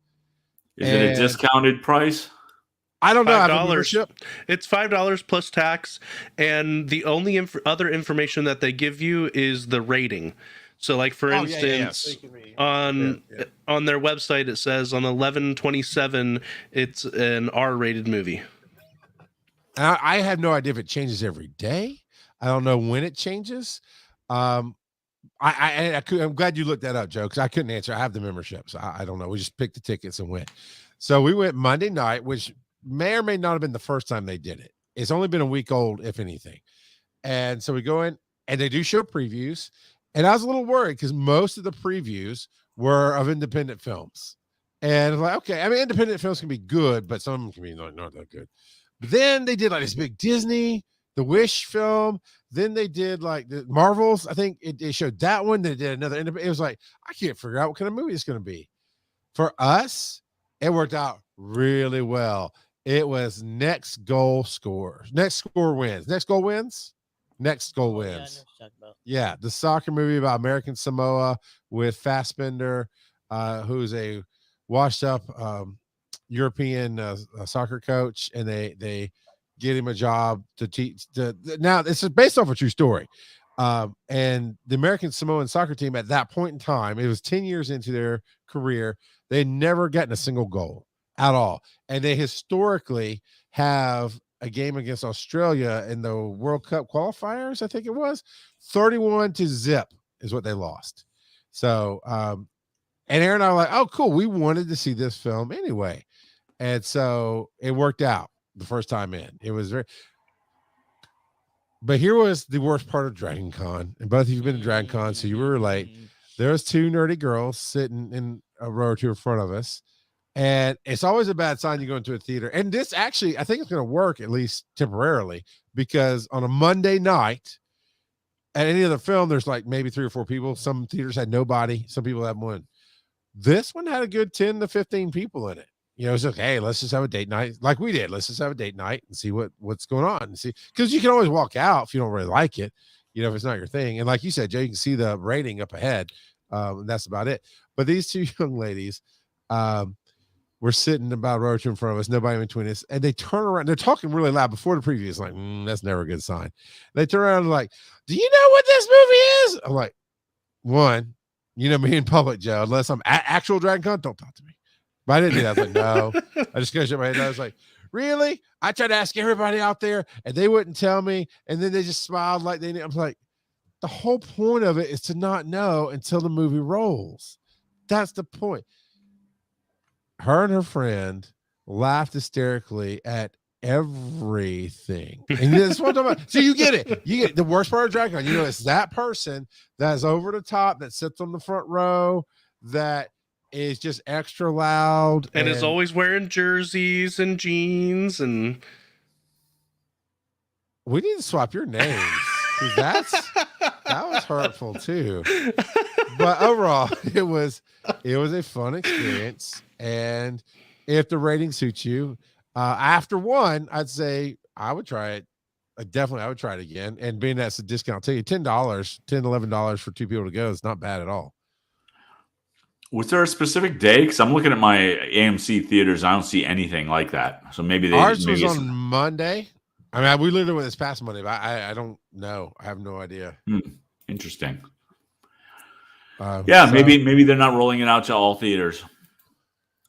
Is it a discounted price? I don't know. $5. It's $5 plus tax, and the only other information that they give you is the rating. So, like for instance, on their website, it says on 11/27, it's an R-rated movie. I have no idea if it changes every day. I don't know when it changes. I'm glad you looked that up, Joe, because I couldn't answer. I have the membership, so I don't know. We just picked the tickets and went. So we went Monday night, which may or may not have been the first time they did it. It's only been a week old, if anything. And so we go in, and they do show previews. And I was a little worried because most of the previews were of independent films. And I'm like, okay, I mean, independent films can be good, but some of them can be not that good. But then they did like this big Disney, the Wish film. Then they did like the Marvels. I think they showed that one. They did another. It was like, I can't figure out what kind of movie it's going to be. For us, it worked out really well. It was next goal scores. Next score wins. Next goal wins. Next goal wins. Yeah, the soccer movie about American Samoa with Fassbender, who's a washed-up European soccer coach, and they get him a job to teach. Now, this is based off a true story. And the American Samoan soccer team at that point in time, it was 10 years into their career, they had never gotten a single goal at all. And they historically have a game against Australia in the World Cup qualifiers, I think it was, 31-0 is what they lost. So, and Aaron and I were like, oh, cool. We wanted to see this film anyway. And so it worked out the first time in. It was very, but here was the worst part of Dragon Con. And both of you have been to Dragon Con, so you were late. There was two nerdy girls sitting in a row or two in front of us. And it's always a bad sign you go into a theater. And this actually, I think it's going to work at least temporarily, because on a Monday night at any other film, there's like maybe 3 or 4 people. Some theaters had nobody. Some people had one. This one had a good 10 to 15 people in it. You know, it's like, hey, let's just have a date night like we did. Let's just have a date night and see what's going on and see, because you can always walk out if you don't really like it, you know, if it's not your thing. And like you said, Joe, you can see the rating up ahead. And that's about it. But these two young ladies, we're sitting about a row or two in front of us, nobody in between us, and they turn around. They're talking really loud before the preview. It's like, that's never a good sign. They turn around and like, do you know what this movie is? I'm like, one, you know me in public, Joe, unless I'm at actual Dragon Con, don't talk to me. But I didn't do that. I was like, no. I just kind of shook my head. I was like, really? I tried to ask everybody out there, and they wouldn't tell me. And then they just smiled like they knew. I'm like, the whole point of it is to not know until the movie rolls. That's the point. Her and her friend laughed hysterically at everything. And that's what I'm talking about. So you get it. You get the worst part of Dragon Con. You know, it's that person that's over the top, that sits on the front row, that is just extra loud. And is always wearing jerseys and jeans. And we need to swap your names. That was hurtful too. But overall, it was a fun experience. And if the rating suits you, after one, I'd say I would try it. I would try it again. And being that's a discount, I'll tell you, $10, $11 for 2 people to go is not bad at all. Was there a specific day? Because I'm looking at my AMC theaters, I don't see anything like that. So maybe ours was on Monday. I mean, we literally went this past Monday, but I don't know. I have no idea. Interesting. Maybe they're not rolling it out to all theaters.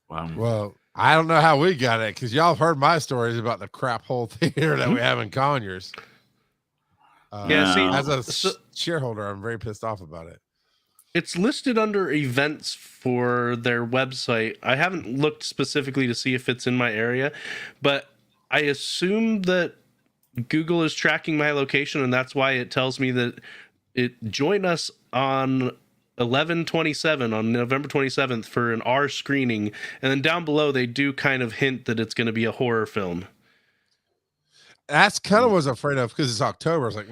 Well, I don't know how we got it, because y'all have heard my stories about the crap hole theater that we have in Conyers. As a shareholder, I'm very pissed off about it. It's listed under events for their website. I haven't looked specifically to see if it's in my area, but I assume that Google is tracking my location, and that's why it tells me that join us on 11/27 on November 27th for an R screening, and then down below they do kind of hint that it's going to be a horror film. That's kind of what I was afraid of because it's October. I was like,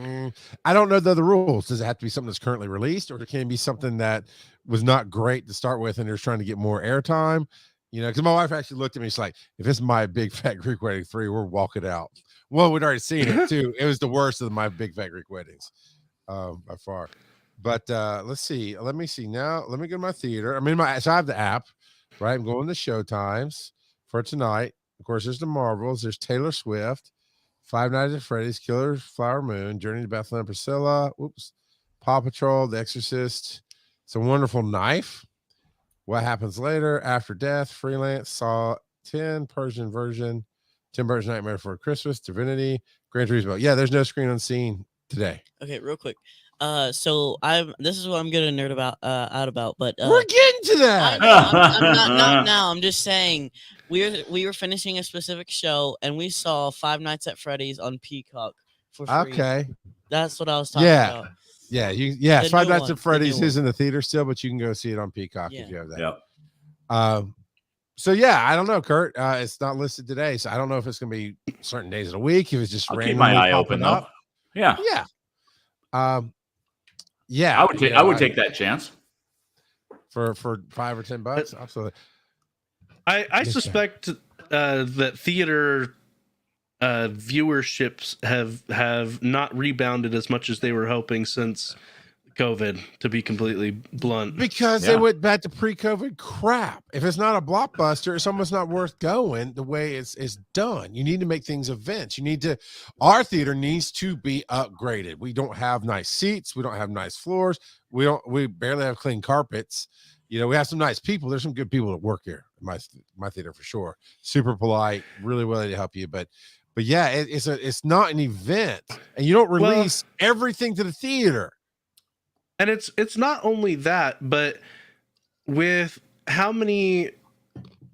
I don't know the rules. Does it have to be something that's currently released, or can it be something that was not great to start with and they're trying to get more airtime? You know, because my wife actually looked at me. She's like, if it's My Big Fat Greek Wedding 3, we're walking out. Well, we'd already seen it too. It was the worst of My Big Fat Greek Weddings by far. But let's see. Let me see now. Let me go to my theater. So I have the app, right? I'm going to Showtimes for tonight. Of course, there's the Marvels. There's Taylor Swift, Five Nights at Freddy's, Killer Flower Moon, Journey to Bethlehem, Priscilla, Paw Patrol, The Exorcist, It's a Wonderful Knife, What Happens Later, After Death, Freelance, Saw 10, Persian Version, Tim Burton's Nightmare Before Christmas, Divinity, Gran Turismo. Yeah, there's no screen unseen today. Okay, real quick. So this is what I'm gonna nerd out about, but we're getting to that. I'm not now. I'm just saying we were finishing a specific show and we saw Five Nights at Freddy's on Peacock for free. Okay, that's what I was talking about. Yeah. Five Nights at Freddy's is in the theater still, but you can go see it on Peacock if you have that. Yep. So yeah, I don't know, Kurt. It's not listed today, so I don't know if it's gonna be certain days of the week. If it's just randomly keep my eye open up. Yeah. Yeah, I would take that chance for $5 or $10. Absolutely. I suspect that theater viewerships have not rebounded as much as they were hoping since COVID, to be completely blunt. Because they went back to pre-COVID crap. If it's not a blockbuster, it's almost not worth going the way it's done. You need to make things events. Our theater needs to be upgraded. We don't have nice seats. We don't have nice floors. We barely have clean carpets. You know, we have some nice people. There's some good people that work here in my theater for sure. Super polite, really willing to help you. But yeah, it's not an event, and you don't release everything to the theater. And it's not only that, but with how many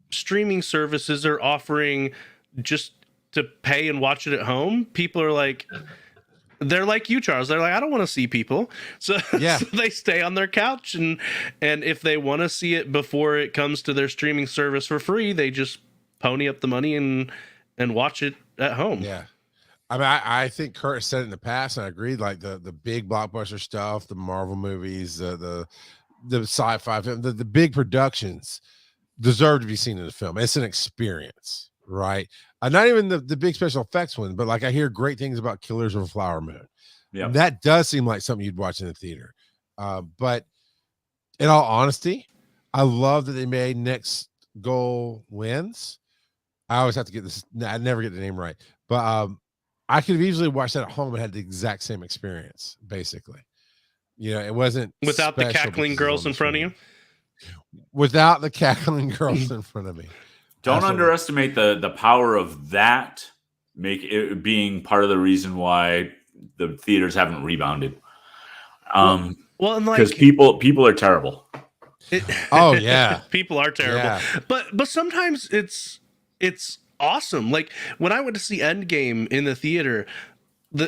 streaming services are offering just to pay and watch it at home, people are like, they're like you, Charles. They're like, I don't want to see people. So, so they stay on their couch, and if they want to see it before it comes to their streaming service for free, they just pony up the money and watch it at home. Yeah. I mean, I think Kurt said it in the past, and I agreed. Like the big blockbuster stuff, the Marvel movies, the sci-fi film, the big productions deserve to be seen in the film. It's an experience, right? Not even the big special effects one, but like I hear great things about Killers of a Flower Moon. Yeah, that does seem like something you'd watch in the theater. But in all honesty, I love that they made Next Goal Wins. I always have to get this. I never get the name right, but I could have easily watched that at home and had the exact same experience, basically. You know, it wasn't without the cackling girls in front of you. Without the cackling girls in front of me. Don't underestimate the power of that. Make it being part of the reason why the theaters haven't rebounded. Well, and because people are terrible. Oh yeah, people are terrible. Yeah. But sometimes it's awesome. Like when I went to see Endgame in the theater,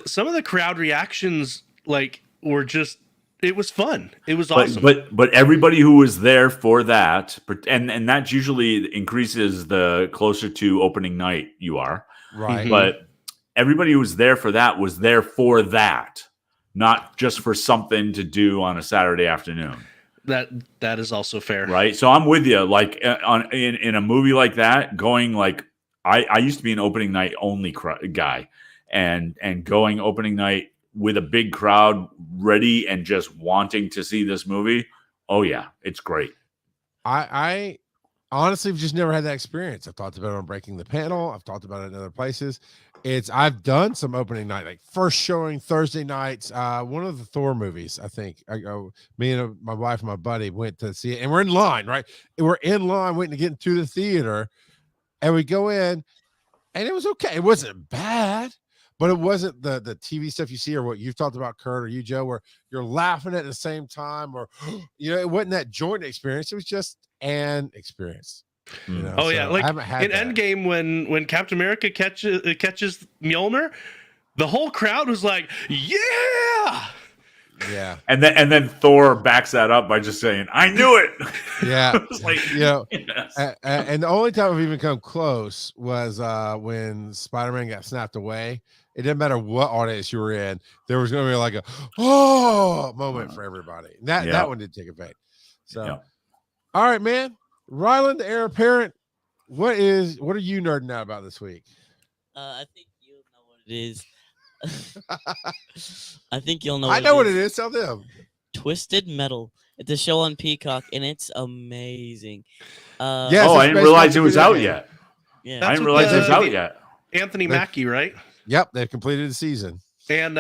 some of the crowd reactions were just, it was fun. It was awesome. But everybody who was there for that, and that usually increases the closer to opening night you are. Right. But everybody who was there for that, not just for something to do on a Saturday afternoon. That is also fair. Right. So I'm with you. Like in a movie like that, going like, I used to be an opening night only guy, and going opening night with a big crowd ready and just wanting to see this movie. Oh yeah, it's great. I honestly have just never had that experience. I've talked about it on Breaking the Panel. I've talked about it in other places. I've done some opening night, like first showing Thursday nights. One of the Thor movies, I think. Me and my wife and my buddy went to see it, and we're in line, right? We're in line waiting to get into the theater. And we go in, and it was okay. It wasn't bad, but it wasn't the TV stuff you see or what you've talked about, Kurt, or you, Joe, where you're laughing at the same time, or it wasn't that joint experience. It was just an experience. You know? Yeah, like in Endgame when Captain America catches Mjolnir, the whole crowd was like, "Yeah!" Yeah. And then Thor backs that up by just saying, "I knew it." Yeah. It's like, yes. And the only time I've even come close was when Spider-Man got snapped away. It didn't matter what audience you were in, there was going to be like a moment for everybody. That one did take effect. So, all right, man. Ryland, the Heir Apparent, what are you nerding out about this week? I think you'll know what it is. I think you'll know. I know what it is. Tell them. Twisted Metal. It's a show on Peacock, and it's amazing. Yes, I didn't realize it was out yet. Yeah, I didn't realize it was out yet. Anthony Mackie, right? Yep, they've completed the season. And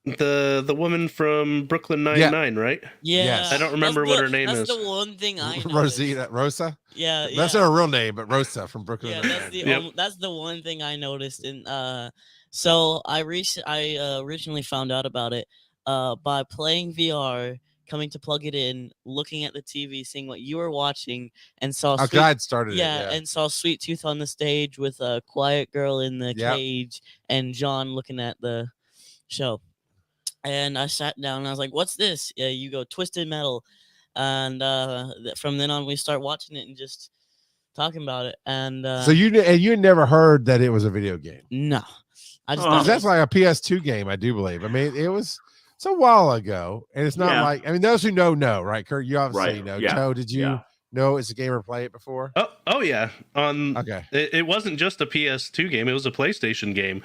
the woman from Brooklyn Nine-Nine, right? Yeah. Yes. I don't remember what her name is. That's the one thing I noticed. Rosa? Yeah. That's not her real name, but Rosa from Brooklyn. Yeah, that's the one thing I noticed. And so I originally found out about it by playing VR, coming to plug it in, looking at the TV, seeing what you were watching, and saw God started it. and saw Sweet Tooth on the stage with a quiet girl in the cage and John looking at the show. And I sat down and I was like, "What's this?" You go Twisted Metal, and from then on we start watching it and just talking about it. And so you never heard that it was a video game? No, I just that's like a PS2 game, I do believe. I mean, it's a while ago, and it's not like, I mean, those who know, right? Kurt, you obviously know. Yeah. Joe, did you know it's a game or play it before? Oh yeah. Okay. It wasn't just a PS2 game; it was a PlayStation game.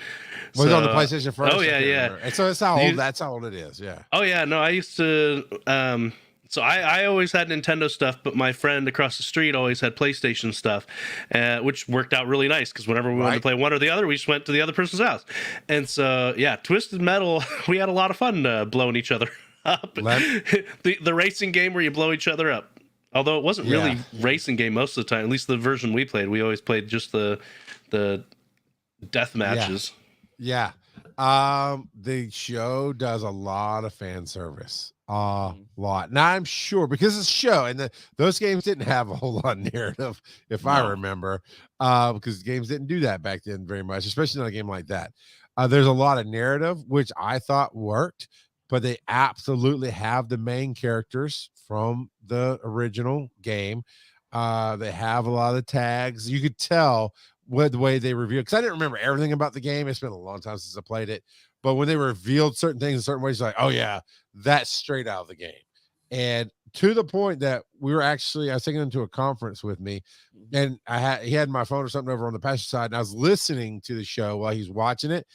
Was it on the PlayStation first? Oh yeah. And so that's how old it is. Yeah. Oh yeah. No, I used to. So I always had Nintendo stuff, but my friend across the street always had PlayStation stuff, which worked out really nice because whenever we wanted to play one or the other, we just went to the other person's house. And so yeah, Twisted Metal, we had a lot of fun blowing each other up. The racing game where you blow each other up. Although it wasn't really racing game most of the time, at least the version we played. We always played just the death matches. Yeah. The show does a lot of fan service. A lot. Now I'm sure because it's a show and those games didn't have a whole lot of narrative, if I remember, because games didn't do that back then very much, especially not a game like that. There's a lot of narrative, which I thought worked, but they absolutely have the main characters from the original game. They have a lot of the tags. You could tell the way they revealed, because I didn't remember everything about the game. It's been a long time since I played it, but when they revealed certain things in certain ways, like, oh yeah, that's straight out of the game. And to the point that I was taking him to a conference with me, and he had my phone or something over on the passenger side, and I was listening to the show while he's watching it.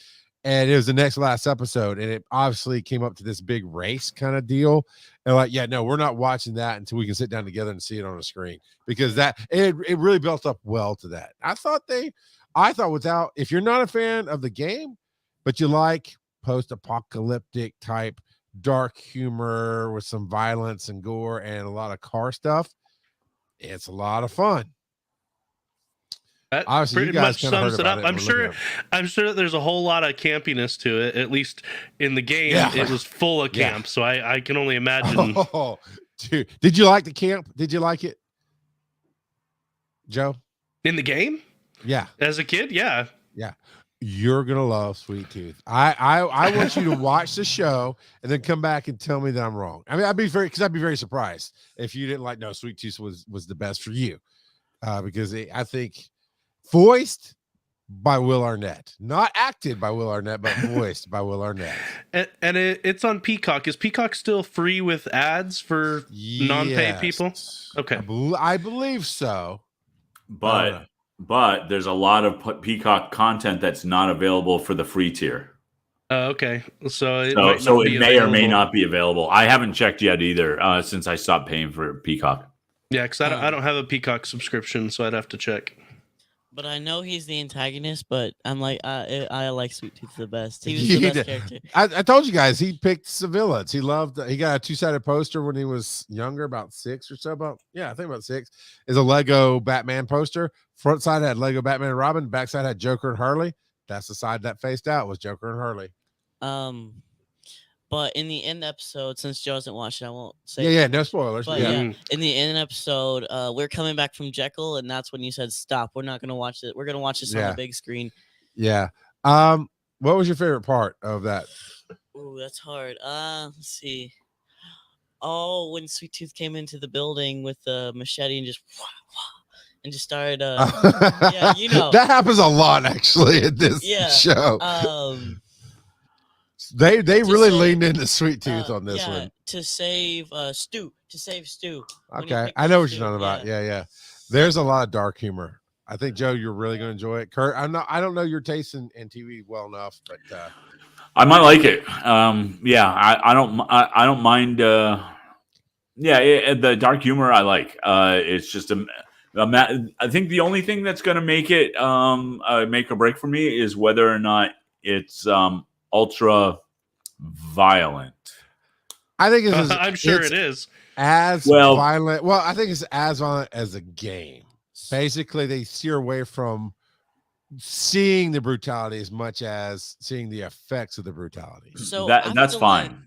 And it was the last episode, and it obviously came up to this big race kind of deal. And like, yeah, no, we're not watching that until we can sit down together and see it on a screen, because it really built up well to that. I thought if you're not a fan of the game, but you like post-apocalyptic type dark humor with some violence and gore and a lot of car stuff, it's a lot of fun. That obviously pretty much sums it up. I'm sure that there's a whole lot of campiness to it. At least in the game, it was full of camp. So I can only imagine. Oh, dude, did you like the camp? Did you like it, Joe? In the game? Yeah. As a kid, yeah. Yeah. You're gonna love Sweet Tooth. I want you to watch the show and then come back and tell me that I'm wrong. I mean, I'd be very surprised if you didn't like. No, Sweet Tooth was the best for you, because I think voiced by Will Arnett, not acted by Will Arnett, but voiced by Will Arnett. And it's on Peacock. Is Peacock still free with ads for non-paid people? Okay, I believe so. But there's a lot of Peacock content that's not available for the free tier. Okay, so it may or may not be available. I haven't checked yet either, since I stopped paying for Peacock. Yeah, because I don't have a Peacock subscription, so I'd have to check. But I know he's the antagonist, but I'm like, I like Sweet Tooth the best. He was the best character. I told you guys, he picked civilians. He got a two-sided poster when he was younger, about 6 or so. I think about 6. Is a Lego Batman poster. Front side had Lego Batman and Robin. Back side had Joker and Harley. That's the side that faced out was Joker and Harley. But in the end episode, since Joe hasn't watched it, I won't say. Yeah, no spoilers. But in the end episode, we're coming back from Jekyll, and that's when you said, "Stop! We're not going to watch it. We're going to watch this on the big screen." Yeah. What was your favorite part of that Ooh, that's hard. Let's see. Oh, when Sweet Tooth came into the building with the machete and just started. Yeah, you know that happens a lot actually in this show. They really leaned into Sweet Tooth on this one. To save Stu. Okay, I know what you're talking about. Yeah. There's a lot of dark humor. I think Joe, you're really going to enjoy it. Kurt, I don't know your taste in TV well enough, but I might like it. I don't mind. The dark humor I like. It's just I think the only thing that's going to make it make or break for me is whether or not it's ultra violent. I think it's I'm sure it is as violent. Well, I think it's as violent as a game. Basically, they steer away from seeing the brutality as much as seeing the effects of the brutality. So that's fine.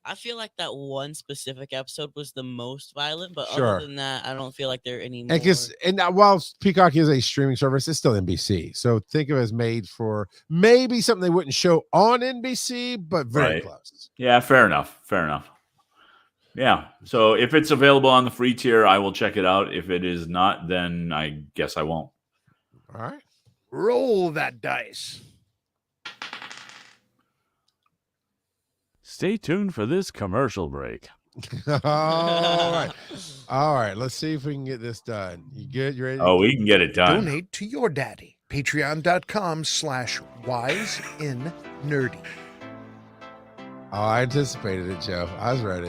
I feel like that one specific episode was the most violent, but Sure. other than that, I don't feel like there are any more. And while Peacock is a streaming service, it's still NBC. So think of it as made for maybe something they wouldn't show on NBC, but very close. Yeah, fair enough. Yeah. So if it's available on the free tier, I will check it out. If it is not, then I guess I won't. All right. Roll that dice. Stay tuned for this commercial break. All right. Let's see if we can get this done. You good? You ready? Oh, we can get it done. Donate to your daddy. Patreon.com/wiseandnerdy. Oh, I anticipated it, Joe. I was ready.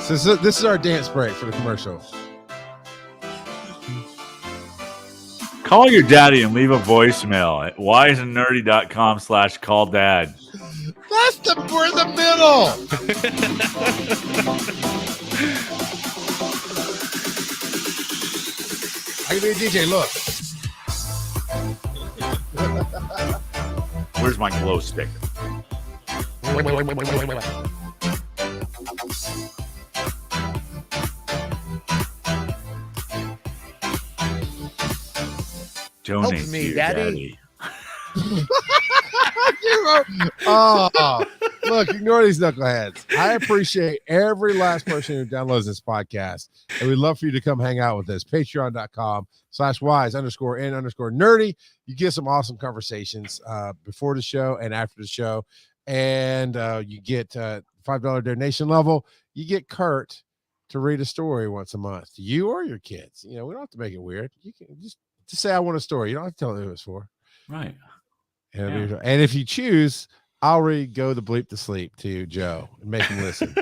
So this is our dance break for the commercial. Call your daddy and leave a voicemail at wiseandnerdy.com/calldad. We're in the middle. I can be a DJ. Look. Where's my glow stick? Donate Help me, to your Daddy. Oh, look, ignore these knuckleheads. I appreciate every last person who downloads this podcast, and we'd love for you to come hang out with us. Patreon.com/wise_n_nerdy. You get some awesome conversations before the show and after the show, and you get $5 donation level. You get Kurt to read a story once a month, you or your kids. You know, we don't have to make it weird. You can just say I want a story. You don't have to tell them who it's for. Right. And if you choose, I'll read Go the Bleep to Sleep to Joe and make him listen.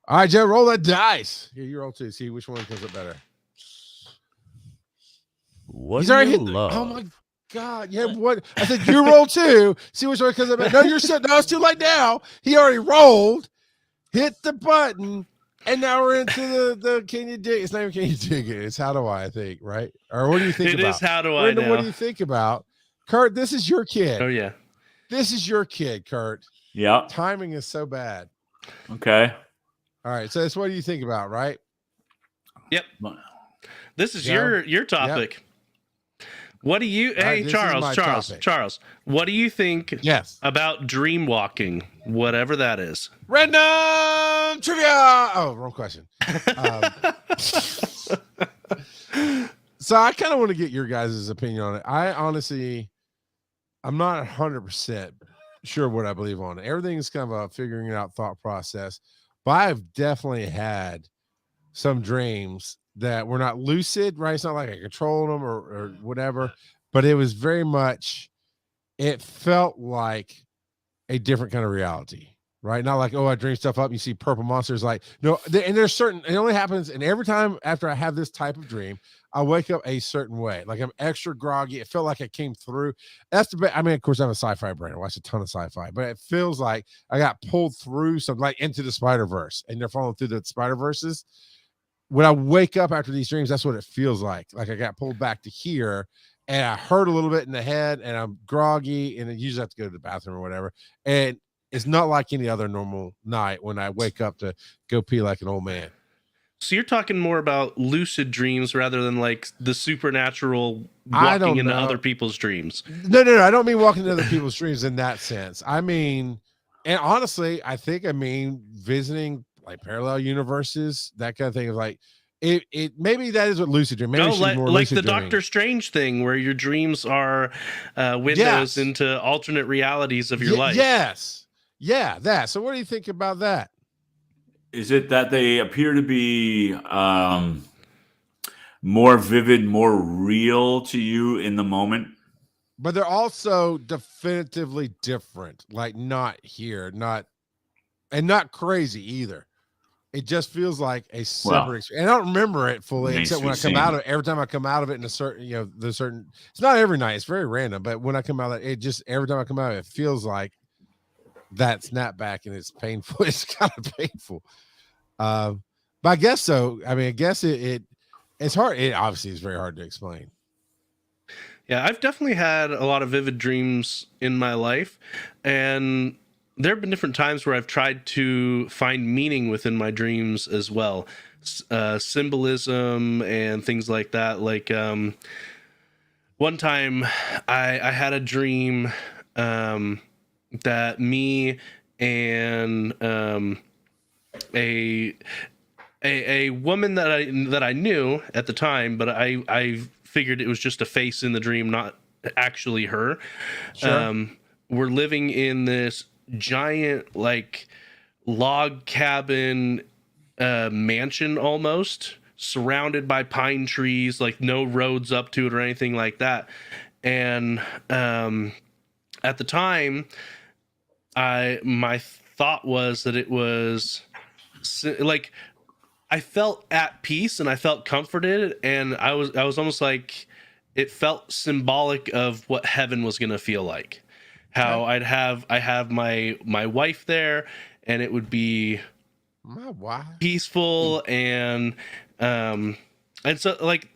All right, Joe, roll that dice. Here, you roll too. See which one comes up better. What He's do already you hit. love? Oh my God! Yeah, what? I said you roll too. See which one comes up better. No, you're so. No, it's too late now. He already rolled. Hit the button. And now we're into the can you dig? It's not even can you dig it. It's how do I think, right? Or what do you think about? It is how do I know. What do you think about? Kurt, this is your kid. Oh, yeah. This is your kid, Kurt. Yeah. Timing is so bad. Okay. All right. So that's what do you think about, right? Yep. This is your topic. Yep. What do you Charles, what do you think about dream walking, whatever that is? Random trivia. Oh, wrong question. So I kind of want to get your guys' opinion on it. I'm not 100% sure what I believe on it. Everything is kind of a figuring it out thought process, but I've definitely had some dreams that were not lucid, right? It's not like I controlled them or whatever, but it was very much, it felt like a different kind of reality, right? Not like, oh, I dream stuff up. You see purple monsters, like, no, and there's certain, it only happens, and every time after I have this type of dream, I wake up a certain way, like I'm extra groggy. It felt like I came through. That's the best. I mean, of course, I'm a sci-fi brain. I watch a ton of sci-fi, but it feels like I got pulled through some, like into the Spider-Verse, and they're falling through the Spider-Verses. When I wake up after these dreams, that's what it feels like. Like I got pulled back to here, and I hurt a little bit in the head, and I'm groggy, and I usually have to go to the bathroom or whatever. And it's not like any other normal night when I wake up to go pee like an old man. So you're talking more about lucid dreams rather than like the supernatural I don't walking into know. other people's dreams. No. I don't mean walking into other people's dreams in that sense. I mean, and honestly, I mean visiting like parallel universes, that kind of thing. Of like, it maybe that is what lucid dream. Maybe No, she's more like lucid the dreaming. Doctor Strange thing, where your dreams are windows into alternate realities of your life. Yes, yeah, that. So, what do you think about that? Is it that they appear to be more vivid, more real to you in the moment? But they're also definitively different. Like not here, not crazy either. It just feels like a separate experience. And I don't remember it fully, except when I come out of it. Every time I come out of it in a certain, there's certain. It's not every night. It's very random. But when I come out of it, every time I come out of it, it feels like that snapback, and it's painful. It's kind of painful. But I guess so. I mean, I guess it's hard. It obviously is very hard to explain. Yeah, I've definitely had a lot of vivid dreams in my life, and there have been different times where I've tried to find meaning within my dreams as well, symbolism and things like that. Like one time, I had a dream that me and a woman that I knew at the time, but I figured it was just a face in the dream, not actually her. Sure. We're living in this giant like log cabin mansion, almost surrounded by pine trees, like no roads up to it or anything like that. And at the time, my thought was that it was like I felt at peace and I felt comforted, and I was almost like it felt symbolic of what heaven was going to feel like. How I have my wife there, and it would be my wife peaceful and so like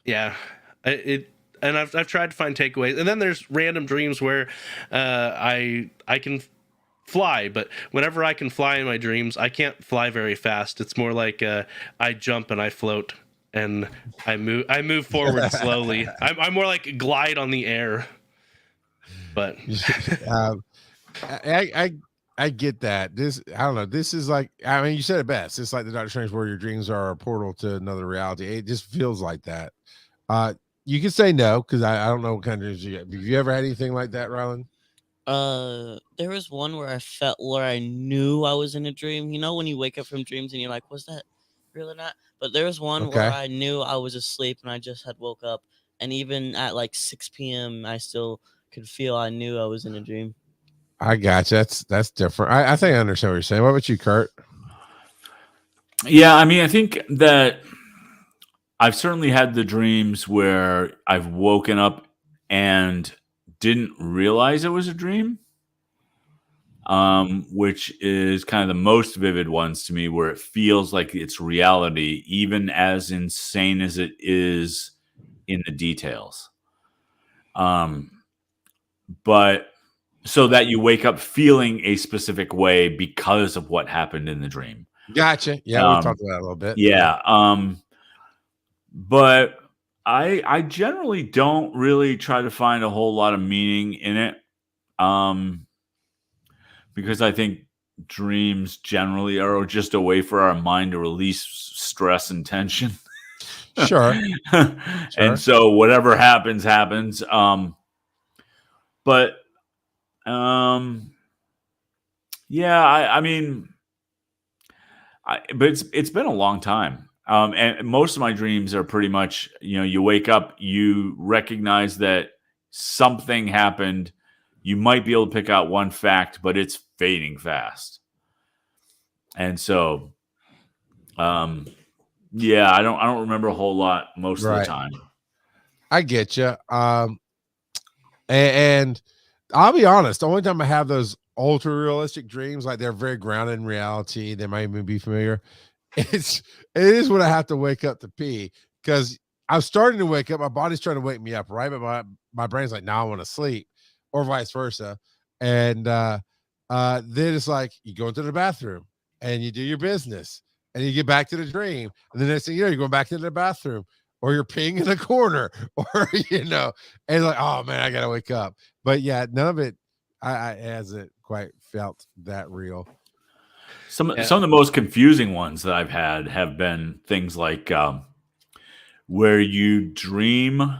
yeah, and I've tried to find takeaways, and then there's random dreams where I can fly, but whenever I can fly in my dreams, I can't fly very fast. It's more like I jump and I float and I move forward slowly. I'm more like glide on the air. But I get that. This, I don't know. This is like, I mean, you said it best. It's like the Doctor Strange, where your dreams are a portal to another reality. It just feels like that. You can say no, because I don't know what kind of dreams you have. Have you ever had anything like that, Rylan? There was one where I knew I was in a dream. You know, when you wake up from dreams and you're like, was that real or not? But there was one where I knew I was asleep and I just had woke up. And even at like 6 p.m., I still could feel I knew I was in a dream. I got you. That's different. I think I understand what you're saying. What about you, Kurt? Yeah, I mean, I think that I've certainly had the dreams where I've woken up and didn't realize it was a dream, which is kind of the most vivid ones to me, where it feels like it's reality, even as insane as it is in the details. But so that you wake up feeling a specific way because of what happened in the dream. Gotcha. Yeah, we talked about that a little bit. Yeah. But I generally don't really try to find a whole lot of meaning in it. Because I think dreams generally are just a way for our mind to release stress and tension. Sure. And so whatever happens. But yeah, I mean, but it's been a long time. And most of my dreams are pretty much, you wake up, you recognize that something happened. You might be able to pick out one fact, but it's fading fast. And so, yeah, I don't remember a whole lot most of the time. I get you. And I'll be honest, the only time I have those ultra realistic dreams, like they're very grounded in reality, they might even be familiar. It is when I have to wake up to pee, because I'm starting to wake up. My body's trying to wake me up, right? But my brain's like, now I want to sleep, or vice versa. And then it's like you go into the bathroom and you do your business, and you get back to the dream, and the next thing you know, you're going back into the bathroom, or you're peeing in a corner, or and like, oh man, I gotta wake up. But yeah, none of it I hasn't quite felt that real. Some of the most confusing ones that I've had have been things like where you dream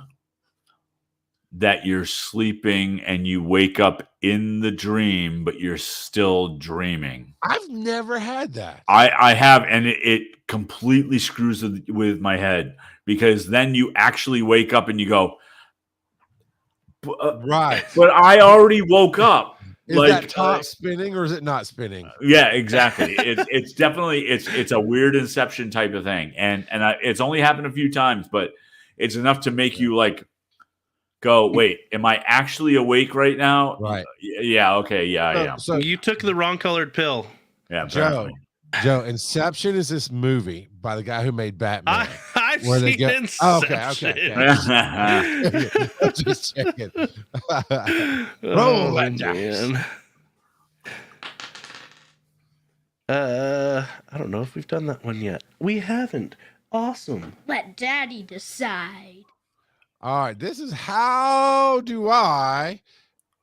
that you're sleeping and you wake up in the dream, but you're still dreaming. I've never had that. I have, and it completely screws with my head, because then you actually wake up and you go, right. But I already woke up. Is that top spinning or is it not spinning? Yeah, exactly. It's definitely it's a weird Inception type of thing, and it's only happened a few times, but it's enough to make you like go, wait, am I actually awake right now? Right. Yeah. Okay. Yeah, I am. So you took the wrong colored pill. Yeah, apparently. Joe, Inception is this movie by the guy who made Batman. I've seen Inception. Okay. Just checking. Roll that dice. I don't know if we've done that one yet. We haven't. Awesome. Let Daddy decide. All right, this is how do I?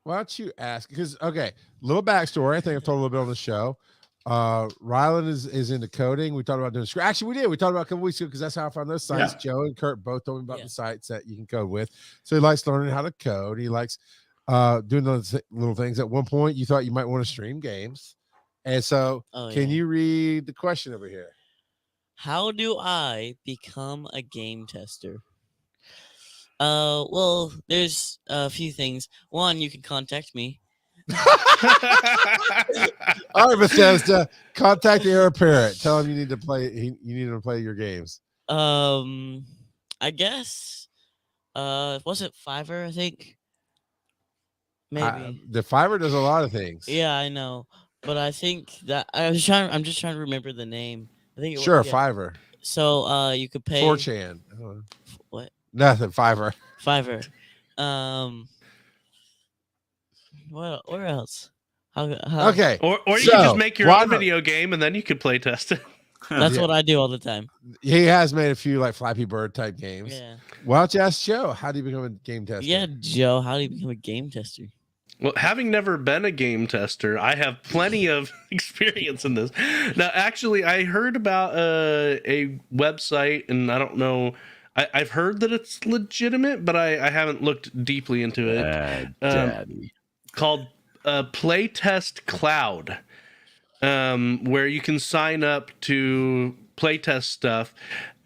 Why don't you ask? Because little backstory. I think I've told a little bit on the show. Rylan is into coding. We talked about doing script. Actually, we did. We talked about a couple weeks ago because that's how I found those sites. Yeah. Joe and Kurt both told me about the sites that you can code with. So he likes learning how to code. He likes doing those little things. At one point, you thought you might want to stream games, and so can you read the question over here? How do I become a game tester? Well, there's a few things. One, you can contact me. All right, Bethesda, contact Heir Apparent. Tell him you need to play. You need to play your games. I guess. Was it Fiverr? I think. Maybe the Fiverr does a lot of things. Yeah, I know, but I think that I'm just trying to remember the name. I think Fiverr. So you could pay 4chan. What? Nothing. Fiverr. Where else? How okay. Or you could just make your own video game and then you could play test it. That's what I do all the time. He has made a few like Flappy Bird type games. Yeah. Why don't you ask Joe? How do you become a game tester? Yeah, Joe, how do you become a game tester? Well, having never been a game tester, I have plenty of experience in this. Now, actually, I heard about a website, and I don't know. I've heard that it's legitimate, but I haven't looked deeply into it. Daddy. Called Playtest Cloud, where you can sign up to playtest stuff,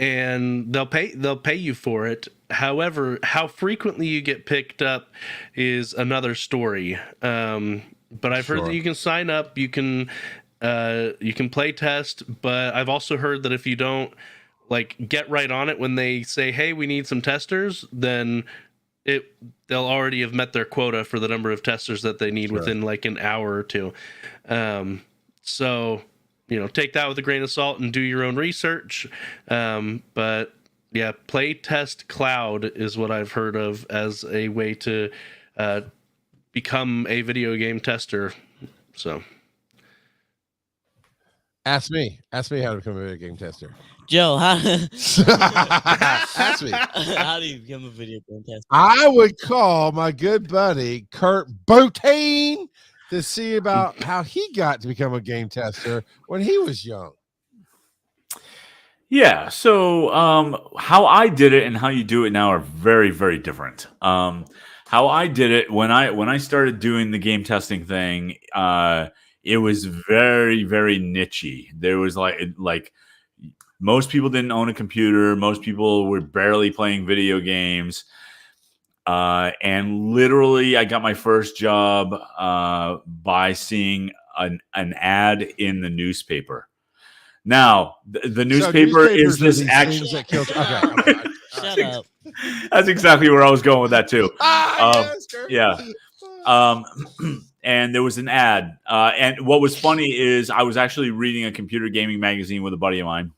and they'll pay you for it. However, how frequently you get picked up is another story. But I've heard that you can sign up, you can play test, but I've also heard that if you don't get right on it when they say, hey, we need some testers, then they'll already have met their quota for the number of testers that they need within an hour or two. So, take that with a grain of salt and do your own research. But yeah, Playtest Cloud is what I've heard of as a way to become a video game tester. So ask me how to become a video game tester. Joe, ask me. How do you become a video game tester? I would call my good buddy Kurt Botain to see about how he got to become a game tester when he was young. Yeah, so how I did it and how you do it now are very, very different. How I did it when I started doing the game testing thing, it was very, very nichey. There was like most people didn't own a computer. Most people were barely playing video games. And literally, I got my first job by seeing an ad in the newspaper. Now, the newspaper is this actually. Shut up. That's exactly where I was going with that too. Yeah. And there was an ad. And what was funny is I was actually reading a computer gaming magazine with a buddy of mine.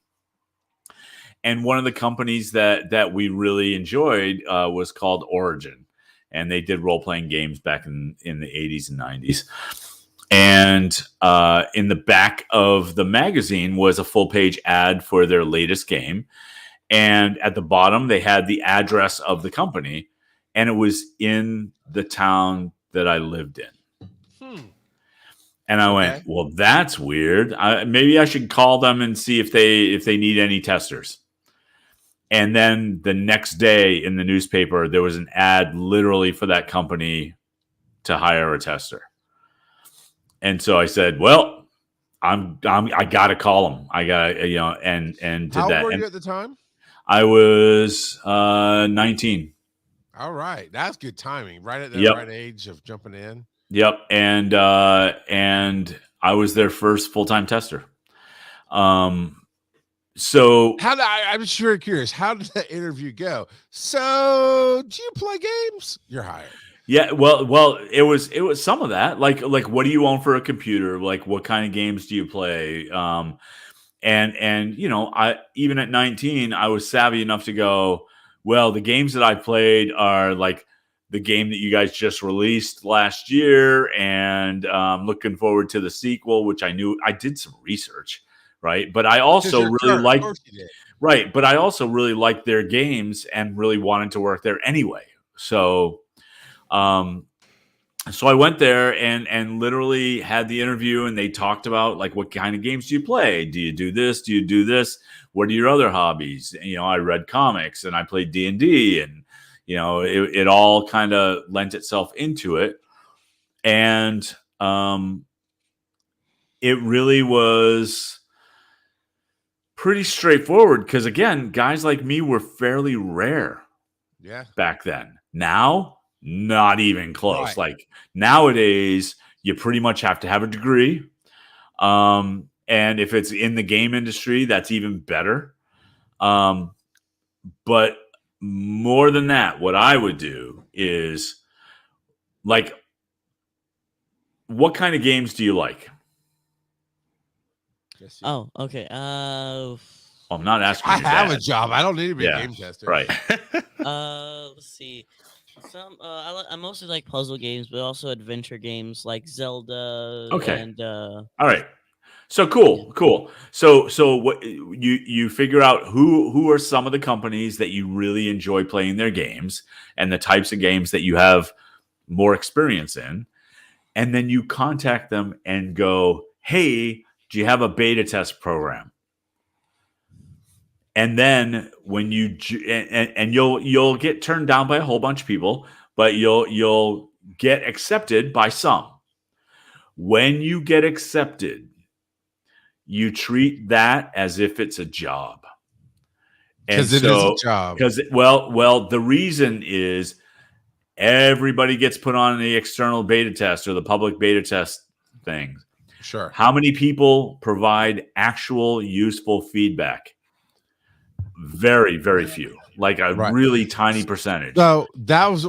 And one of the companies that we really enjoyed was called Origin. And they did role-playing games back in the 80s and 90s. And in the back of the magazine was a full page ad for their latest game. And at the bottom, they had the address of the company, and it was in the town that I lived in. And I went, well, that's weird. Maybe I should call them and see if they need any testers. And then the next day in the newspaper, there was an ad literally for that company to hire a tester. And so I said, well, I gotta call them. I gotta, and did How that. old were you at the time? I was 19. All right, that's good timing. Right at the right age of jumping in. Yep, and I was their first full-time tester. So I'm just very curious. How did that interview go? So, do you play games? You're hired. Yeah, well, it was some of that. Like, what do you own for a computer? Like, what kind of games do you play? And I even at 19, I was savvy enough to go, well, the games that I played are like the game that you guys just released last year, and looking forward to the sequel, which I knew. I did some research, right? But I also really liked, right? But I also really liked their games and really wanted to work there anyway. So I went there and literally had the interview, and they talked about like, what kind of games do you play? Do you do this? Do you do this? What are your other hobbies? And, I read comics and I played D&D, and, it all kind of lent itself into it. And it really was pretty straightforward because, again, guys like me were fairly rare back then. Now, not even close. Right. Like nowadays, you pretty much have to have a degree. And if it's in the game industry, that's even better. But more than that, what I would do is like, what kind of games do you like? Oh, okay. I'm not asking. I have a job. I don't need to be a game tester. Right. Let's see. I mostly like puzzle games, but also adventure games like Zelda. Okay. And all right. So cool. So what you figure out who are some of the companies that you really enjoy playing their games and the types of games that you have more experience in, and then you contact them and go, hey, do you have a beta test program? And then when you'll get turned down by a whole bunch of people, but you'll get accepted by some. When you get accepted, you treat that as if it's a job. Because it is a job. Because the reason is everybody gets put on the external beta test or the public beta test thing. Sure. How many people provide actual useful feedback? Very, very few. Like a really tiny percentage. So that was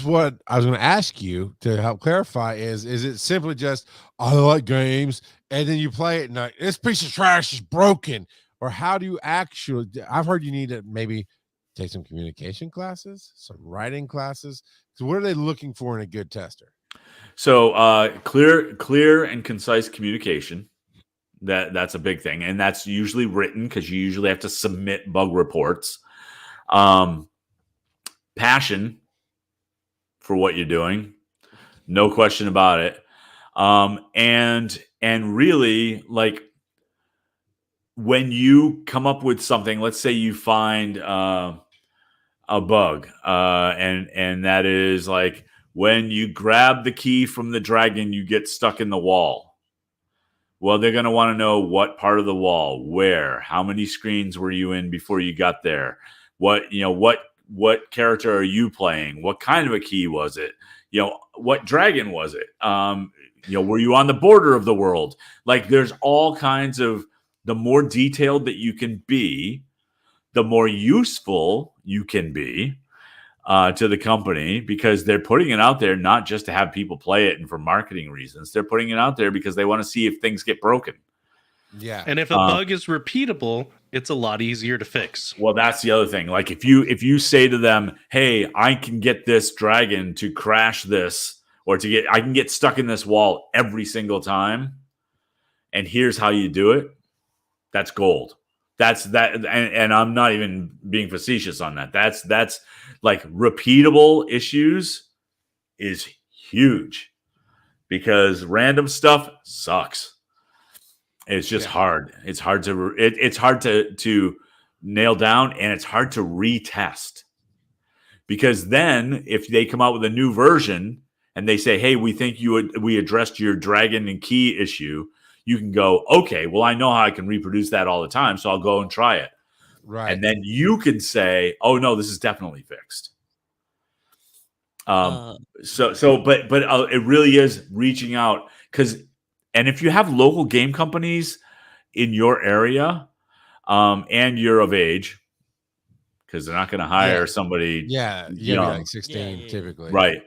what I was going to ask you to help clarify. Is it simply just, I like games, and then you play it and like, this piece of trash is broken? Or how do you actually? I've heard you need to maybe take some communication classes, some writing classes. So what are they looking for in a good tester? So clear and concise communication. That's a big thing, and that's usually written because you usually have to submit bug reports. Passion for what you're doing, no question about it. And really, like, when you come up with something, let's say you find a bug, and that is like when you grab the key from the dragon, you get stuck in the wall. Well, they're going to want to know what part of the wall, where, how many screens were you in before you got there? What character are you playing? What kind of a key was it? What dragon was it? Were you on the border of the world? Like, there's all kinds of, the more detailed that you can be, the more useful you can be to the company, because they're putting it out there not just to have people play it and for marketing reasons. They're putting it out there because they want to see if things get broken. Yeah. And if a bug is repeatable, it's a lot easier to fix. Well, that's the other thing. Like if you say to them, hey, I can get this dragon to crash this or I can get stuck in this wall every single time. And here's how you do it. That's gold. That's that. And I'm not even being facetious on that. That's like repeatable issues is huge, because random stuff sucks. It's just hard. It's hard to nail down, and it's hard to retest. Because then if they come out with a new version and they say, hey, we think we addressed your dragon and key issue, you can go, okay, well, I know how I can reproduce that all the time, so I'll go and try it. Right. And then you can say, oh, no, this is definitely fixed. But it really is reaching out, and if you have local game companies in your area, and you're of age, because they're not going to hire somebody. Yeah, you gotta be like 16 typically. Right.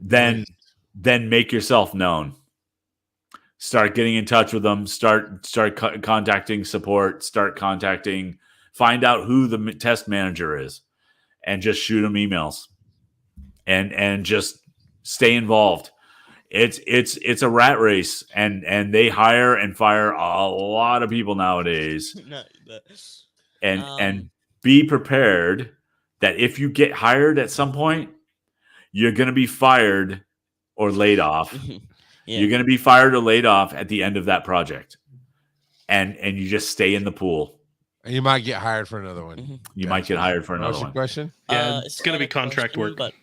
Then make yourself known. Start getting in touch with them. Start contacting support. Find out who the test manager is, and just shoot them emails, and just stay involved. It's a rat race, and they hire and fire a lot of people nowadays. And be prepared that if you get hired at some point, you're going to be fired or laid off. You're going to be fired or laid off at the end of that project, and you just stay in the pool. And you might get hired for another one. You might get hired for another one. Question? Yeah, it's going to be contract work. But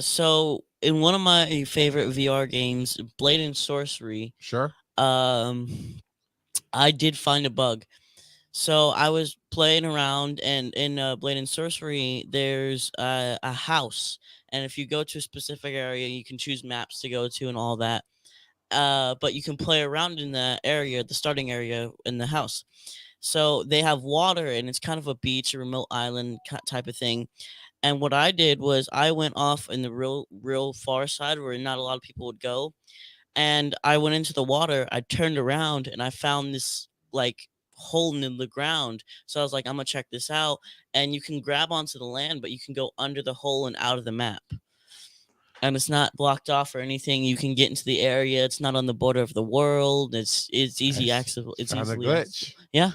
so in one of my favorite VR games, Blade and Sorcery, sure. I did find a bug. So I was playing around, and in Blade and Sorcery, there's a house, and if you go to a specific area, you can choose maps to go to and all that. But you can play around in that area, the starting area in the house. So they have water, and it's kind of a beach, a remote island type of thing. And what I did was I went off in the real far side where not a lot of people would go. And I went into the water. I turned around, and I found this like hole in the ground. So I was like, I'm going to check this out. And you can grab onto the land, but you can go under the hole and out of the map. And it's not blocked off or anything. You can get into the area. It's not on the border of the world. It's easy accessible. It's easily glitch. Yeah.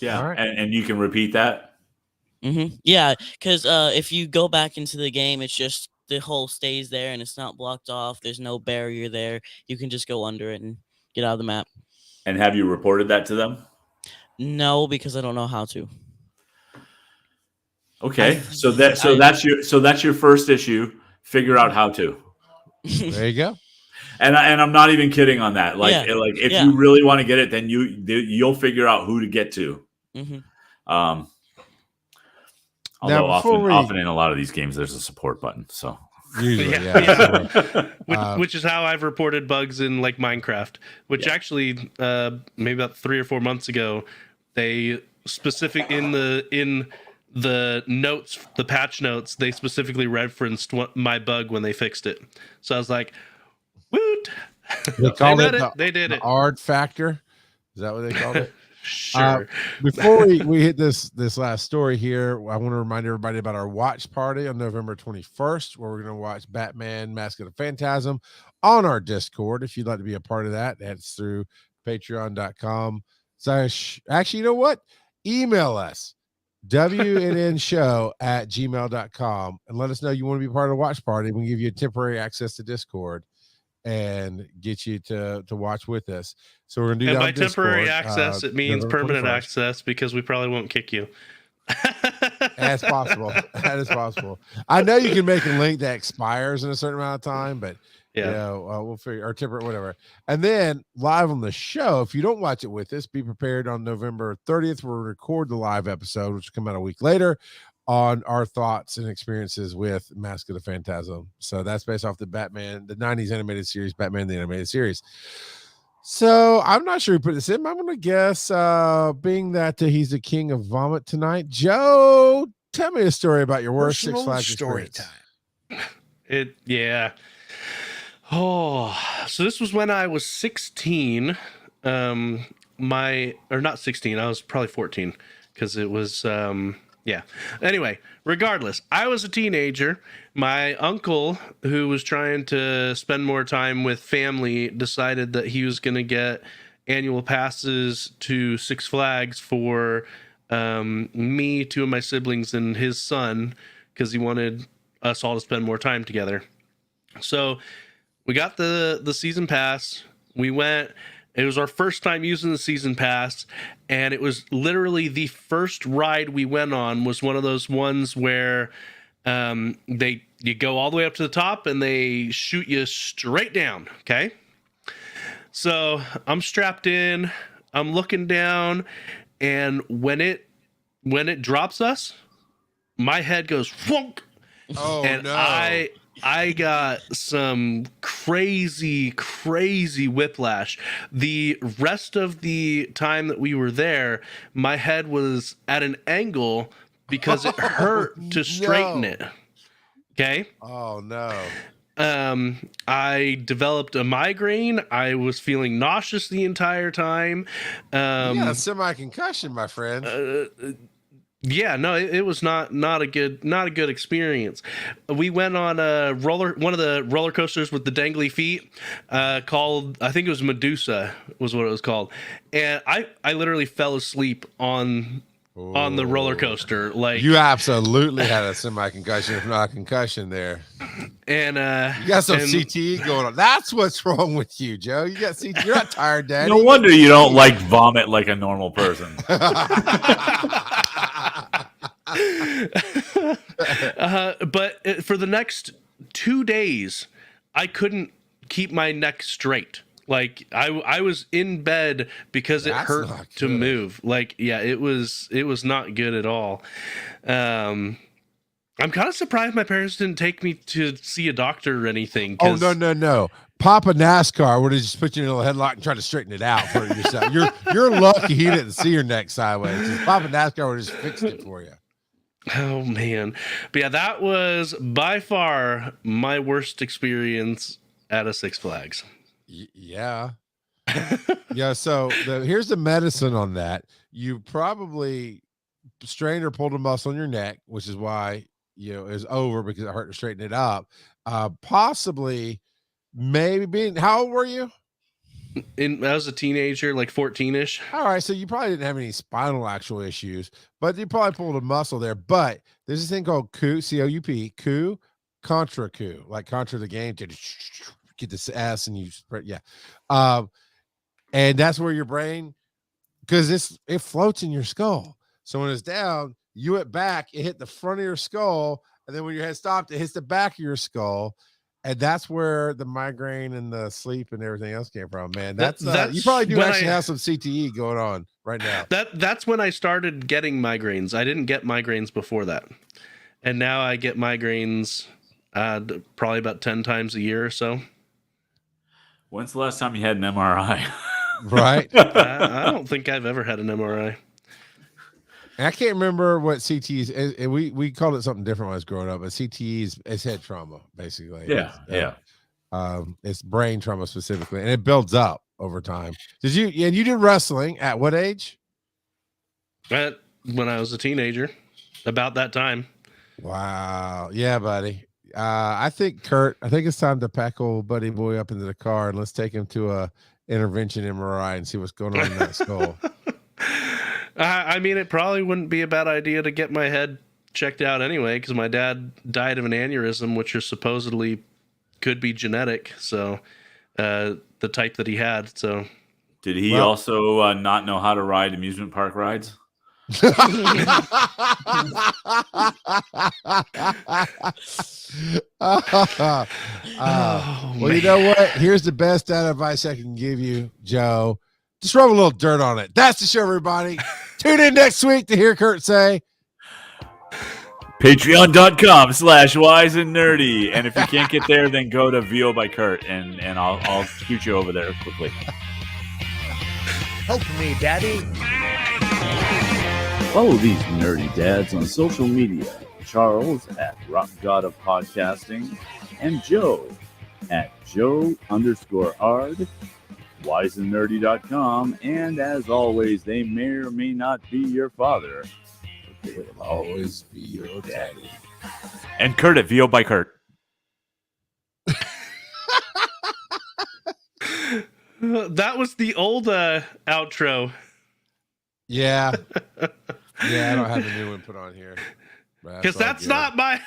Yeah. Right. And you can repeat that. Mm-hmm. Yeah, because if you go back into the game, it's just the hole stays there and it's not blocked off. There's no barrier there. You can just go under it and get out of the map. And have you reported that to them? No, because I don't know how to. Okay, so that's your first issue. Figure out how to. There you go. And I'm not even kidding on that. If you really want to get it, then you'll figure out who to get to. Mm-hmm. Although often in a lot of these games, there's a support button. So usually, which is how I've reported bugs in like Minecraft. Which actually, maybe about 3 or 4 months ago, they in the notes, the patch notes, they specifically referenced my bug when they fixed it. So I was like, "Woot!" They called They did it. Ard factor. Is that what they called it? Sure. Before we hit this last story here, I want to remind everybody about our watch party on November 21st, where we're going to watch Batman: Mask of the Phantasm on our Discord. If you'd like to be a part of that, that's through patreon.com. Actually, you know what? Email us, wnnShow@gmail.com, and let us know you want to be part of the watch party. We'll give you temporary access to Discord and get you to watch with us. So we're gonna do that. By temporary access, it means permanent access, because we probably won't kick you. That's possible. That is possible. I know you can make a link that expires in a certain amount of time, but we'll figure our temporary whatever. And then live on the show, if you don't watch it with us, be prepared on November 30th. We'll record the live episode, which will come out a week later, on our thoughts and experiences with Mask of the Phantasm. So that's based off the 90s animated series, Batman the Animated Series. So I'm not sure who put this in. I'm going to guess, being that he's the king of vomit tonight. Joe, tell me a story about your worst Six Flags story experience. time. Oh, so this was when I was 16. Not 16. I was probably 14, because it was Yeah. Anyway, regardless, I was a teenager. My uncle, who was trying to spend more time with family, decided that he was going to get annual passes to Six Flags for me, two of my siblings, and his son, because he wanted us all to spend more time together. So we got the season pass. We went. It was our first time using the season pass, and it was literally the first ride we went on was one of those ones where you go all the way up to the top and they shoot you straight down. Okay. So I'm strapped in, I'm looking down, and when it drops us, my head goes thwunk, and no. I got some crazy whiplash. The rest of the time that we were there, my head was at an angle because it hurt to straighten it. Okay. Oh no. I developed a migraine. I was feeling nauseous the entire time. You got a semi-concussion, my friend. Yeah, no, it was not a good experience. We went on one of the roller coasters with the dangly feet, called, I think it was Medusa was what it was called, and I literally fell asleep on the roller coaster. Like, you absolutely had a semi-concussion, if not a concussion there. And you got some CTE going on. That's what's wrong with you, Joe. You got CTE. You're not tired, Daddy. No wonder you don't like vomit like a normal person. But for the next 2 days, I couldn't keep my neck straight. Like I was in bed because it hurt to move. Like, yeah, it was not good at all. I'm kind of surprised my parents didn't take me to see a doctor or anything. Oh, no. Papa NASCAR would have just put you in a little headlock and tried to straighten it out for yourself. You're lucky he didn't see your neck sideways. Papa NASCAR would have just fixed it for you. Oh, man. But yeah, that was by far my worst experience at a Six Flags. Yeah. Yeah. So here's the medicine on that. You probably strained or pulled a muscle in your neck, which is why, it's over, because it hurt to straighten it up. Possibly, maybe how old were you? I was a teenager, like 14-ish. All right. So you probably didn't have any spinal actual issues, but you probably pulled a muscle there. But there's this thing called coup, C-O-U-P, coup, contra coup, like contra the game to get this S and you spread. Yeah. And that's where your brain, because it floats in your skull. So when it's down, you went back, it hit the front of your skull. And then when your head stopped, it hits the back of your skull. And that's where the migraine and the sleep and everything else came from, man. That's you probably do actually have some CTE going on right now. That's when I started getting migraines. I didn't get migraines before that. And now I get migraines probably about 10 times a year or so. When's the last time you had an MRI? Right. I don't think I've ever had an MRI. I can't remember what CTE is. We called it something different when I was growing up, but CTE is head trauma, basically. Yeah. It's brain trauma specifically, and it builds up over time. You did wrestling at what age? When I was a teenager, about that time. Wow. Yeah, buddy. I think it's time to pack old buddy boy up into the car and let's take him to a intervention MRI and see what's going on in that skull. I mean, it probably wouldn't be a bad idea to get my head checked out anyway, because my dad died of an aneurysm, which is supposedly could be genetic. So the type that he had. So did he also not know how to ride amusement park rides? Well, you know what? Here's the best advice I can give you, Joe. Just rub a little dirt on it. That's the show, everybody. Tune in next week to hear Kurt say. Patreon.com/wise and nerdy. And if you can't get there, then go to VO by Kurt and I'll shoot you over there quickly. Help me, Daddy. Follow these nerdy dads on social media. Charles at Rock God of Podcasting and Joe at Joe_Ard. wiseandnerdy.com, and as always, they may or may not be your father. will always be your daddy. And Kurt it, VO by Kurt. That was the old outro. Yeah. Yeah, I don't have a new one put on here. Because that's not my